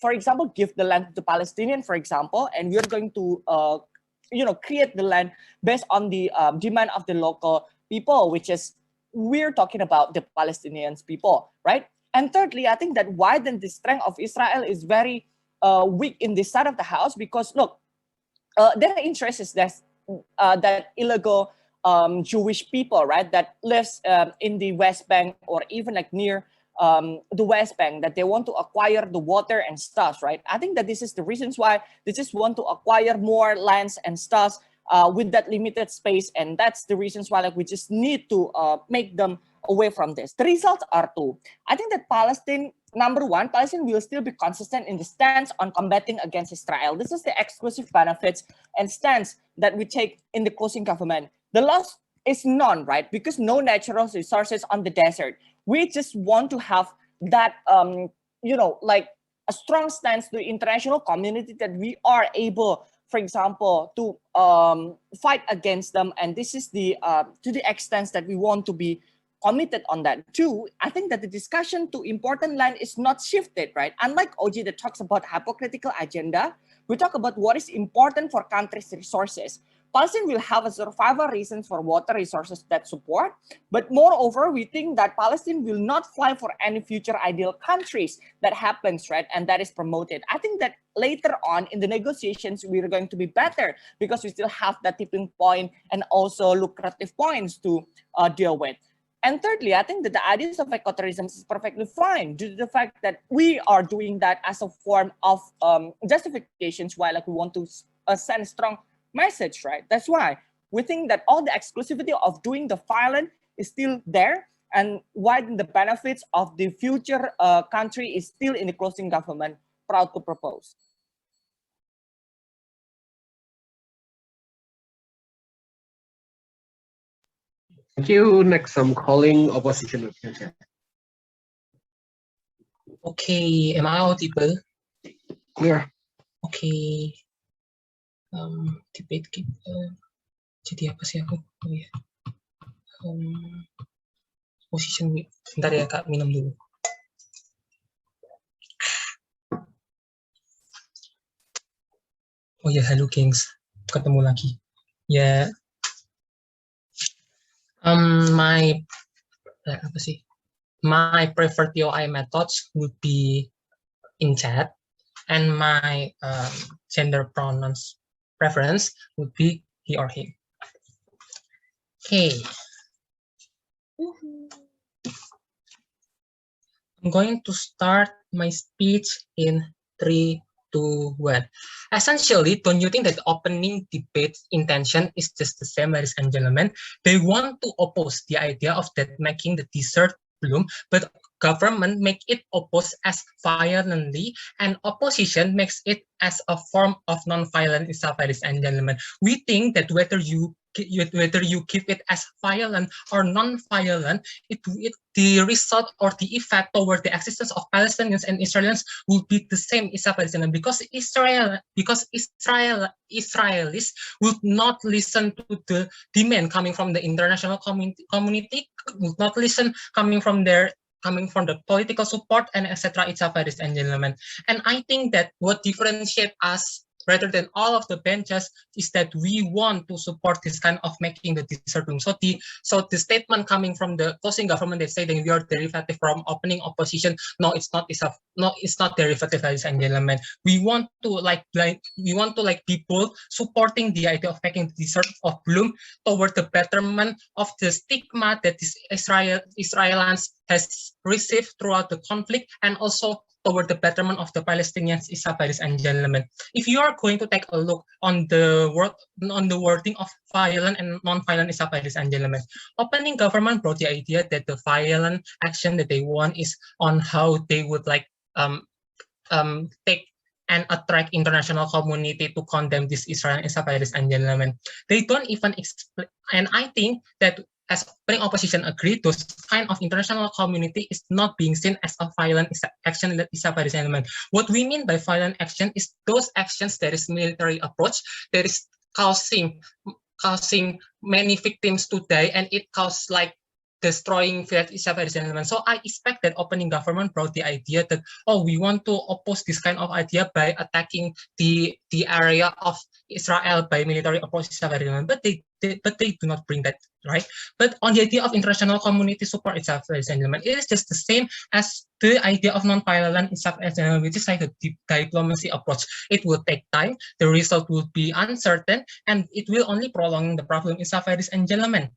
for example, give the land to the Palestinian, for example, and we're going to, create the land based on the demand of the local people, which is we're talking about the Palestinians people, right? And thirdly, I think that why then the strength of Israel is very weak in this side of the house because look, their interest is that illegal Jewish people, right, that lives in the West Bank or even like near the West Bank, that they want to acquire the water and stuff, right? I think that this is the reasons why they just want to acquire more lands and stuff with that limited space, and that's the reasons why like we just need to make them away from this. The results are two. I think that Palestine, number one, Palestine will still be consistent in the stance on combating against Israel. This is the exclusive benefits and stance that we take in the closing government. The loss is none, right? Because no natural resources on the desert. We just want to have that, like a strong stance to the international community that we are able, for example, to fight against them. And this is the to the extent that we want to be committed on that. Two, I think that the discussion to important land is not shifted, right? Unlike OG that talks about hypocritical agenda, we talk about what is important for countries' resources. Palestine will have a survival reasons for water resources that support, but moreover, we think that Palestine will not fly for any future ideal countries that happens, right? And that is promoted. I think that later on in the negotiations, we're going to be better because we still have that tipping point and also lucrative points to deal with. And thirdly, I think that the ideas of ecotourism is perfectly fine due to the fact that we are doing that as a form of justifications while like we want to send a strong message, right? That's why we think that all the exclusivity of doing the violence is still there, and why the benefits of the future country is still in the closing government proud to propose. Thank you. Next, I'm calling opposition representative. Okay, am I audible? Clear. Okay. Debate jadi apa sih aku? Oh ya. Position sebentar ya Kak, minum dulu. Oh ya, halo gengs, ketemu lagi. Ya, my preferred POI methods would be in chat, and my gender pronouns preference would be he or him. Okay. I'm going to start my speech in 3, 2, 1. Essentially, don't you think that the opening debate intention is just the same, ladies and gentlemen? They want to oppose the idea of that making the desert bloom, but government make it oppose as violently, and opposition makes it as a form of non-violent itself, ladies and gentlemen. We think that whether you keep it as violent or non-violent, the result or the effect toward the existence of Palestinians and Israelis will be the same, because Israelis would not listen to the demand coming from the international community, would not listen coming from the political support and etc. itself, ladies and gentlemen. And I think that what differentiates us rather than all of the benches is that we want to support this kind of making the desert bloom. So the statement coming from the closing government, they say that we are derivative from opening opposition. No, it's not. It's not derivative, ladies and gentlemen. We want to people supporting the idea of making the desert of bloom toward the betterment of the stigma that this Israelis has received throughout the conflict, and also toward the betterment of the Palestinians, ladies and gentlemen. If you are going to take a look on the wording of violent and non-violent, ladies and gentlemen, opening government brought the idea that the violent action that they want is on how they would take and attract international community to condemn this Israel, ladies and gentlemen. They don't even explain, and I think that as opening opposition agree, those kind of international community is not being seen as a violent action, ladies and gentlemen. What we mean by violent action is those actions that is military approach, that is causing many victims to die, and it causes destroying villages, ladies and gentlemen. So I expect that opening government brought the idea that, oh, we want to oppose this kind of idea by attacking the area of Israel by military approach, ladies and gentlemen. But they do not bring that, right? But on the idea of international community support itself, ladies and gentlemen, it is just the same as the idea of non-violent itself, which is like a diplomacy approach. It will take time, the result will be uncertain, and it will only prolong the problem itself, ladies and gentlemen.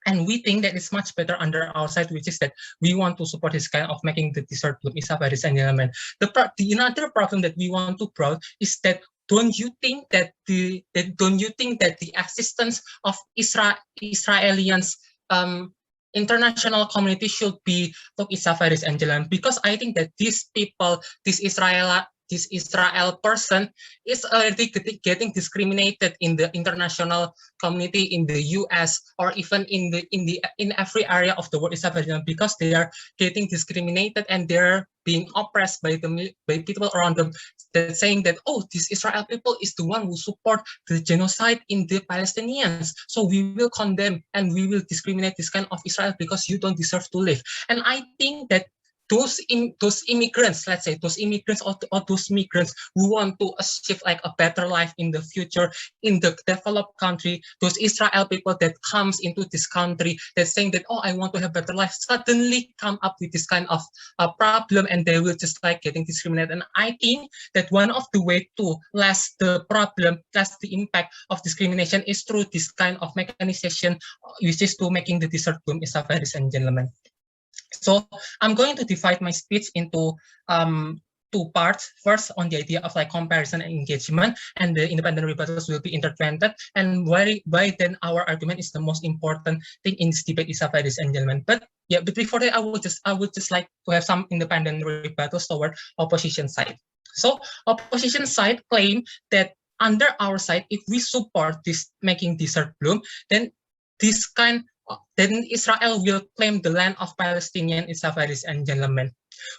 And we think that it's much better under our side, which is that we want to support this kind of making the desert bloom, ladies and gentlemen. Another problem that we want to proud is that don't you think that the existence of Israelians international community should be looked at, ladies and gentlemen? Because I think that these people, this Israel person is already getting discriminated in the international community, in the US, or even in every area of the world, because they are getting discriminated and they're being oppressed by people around them, that saying that, oh, this Israel people is the one who support the genocide in the Palestinians, so we will condemn and we will discriminate this kind of Israel because you don't deserve to live. And I think that those immigrants, let's say those immigrants or those migrants who want to achieve like a better life in the future in the developed country, those Israel people that comes into this country that's saying that, oh, I want to have better life, suddenly come up with this kind of problem, and they will just like getting discriminated. And I think that one of the way to lessen the problem, lessen the impact of discrimination is through this kind of mechanization, which is to making the desert bloom, ladies and gentlemen. So I'm going to divide my speech into two parts. First, on the idea of like comparison and engagement, and the independent rebuttals will be intertwined. And why then our argument is the most important thing in this debate, ladies and gentlemen. But yeah, but before that, I would just like to have some independent rebuttals toward opposition side. So opposition side claim that under our side, if we support this making desert bloom, then Israel will claim the land of Palestinian, ladies and gentlemen.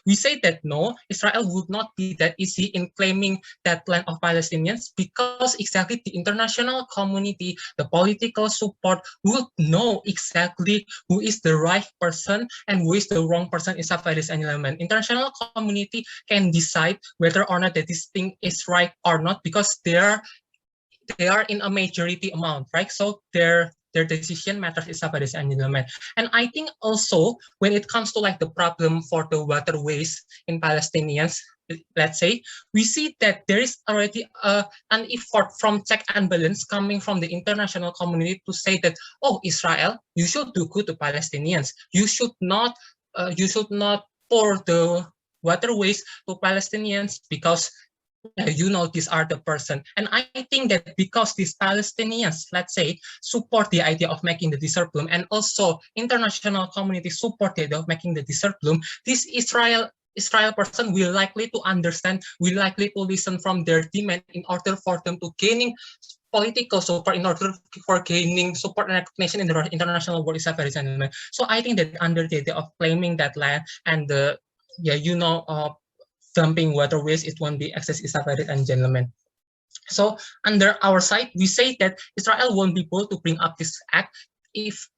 We say that no, Israel would not be that easy in claiming that land of Palestinians, because exactly the international community, the political support would know exactly who is the right person and who is the wrong person, ladies and gentlemen. International community can decide whether or not that this thing is right or not, because they are in a majority amount, right? So their decision matters, ladies and gentlemen. And I think also when it comes to like the problem for the waterways in Palestinians, let's say, we see that there is already an effort from check and balance coming from the international community to say that, oh, Israel, you should do good to Palestinians. You should not pour the waterways to Palestinians because you know these are the person. And I think that because these Palestinians, let's say, support the idea of making the desert bloom, and also international community support the idea of making the desert bloom, this Israel person will likely to understand, will likely to listen from their demand in order for them to gaining political support, in order for gaining support and recognition in the international world is a very gentleman. So I think that under the idea of claiming that land and the dumping waterways, it won't be access is valid and gentlemen. So under our side, we say that Israel won't be able to bring up this act if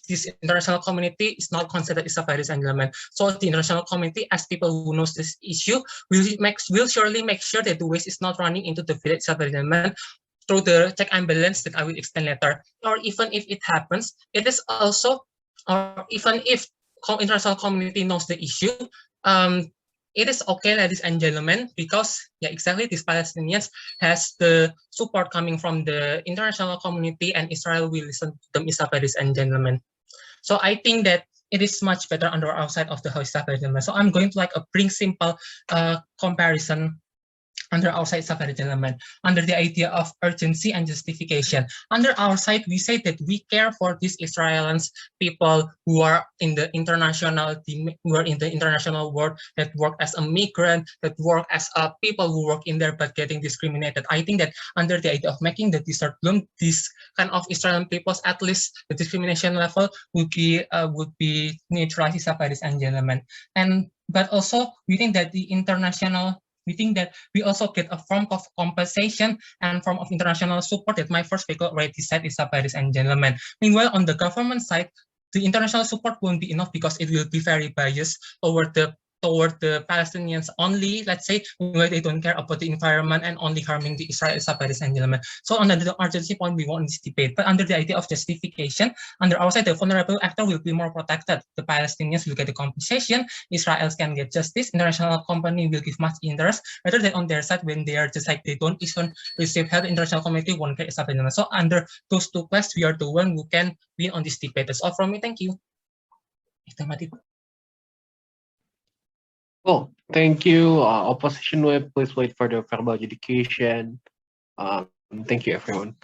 this international community is not considered is a valid and gentlemen. So the international community, as people who knows this issue, will surely make sure that the waste is not running into the village gentlemen through the check and balance that I will explain later. Or even if it happens, it is also, or even if international community knows the issue, it is okay, ladies and gentlemen, because exactly these Palestinians has the support coming from the international community, and Israel will listen to them, ladies and gentlemen. So I think that it is much better under our side of the house, ladies and gentlemen. So I'm going to bring simple comparison under our side, gentlemen, under the idea of urgency and justification. Under our side, we say that we care for these Israelis people who are in the international world, that work as a migrant, that work as people who work in there but getting discriminated. I think that under the idea of making the desert bloom, this kind of Israeli peoples, at least the discrimination level would be neutralized, ladies and gentlemen. But also we think that we also get a form of compensation and form of international support that my first speaker already said is ladies and gentlemen. Meanwhile, on the government side, the international support won't be enough because it will be very biased toward the Palestinians only, let's say, where they don't care about the environment and only harming the Israelis, ladies and gentlemen. So under the urgency point, we won't debate. But under the idea of justification, under our side, the vulnerable actor will be more protected. The Palestinians will get the compensation, Israelis can get justice, international company will give much interest, rather than on their side when they are just like they don't even receive help, international community won't get something. So under those two quests, we are the one who can win on this debate. That's all from me. Thank you. Well, thank you, opposition whip. Please wait for the verbal education. Thank you, everyone.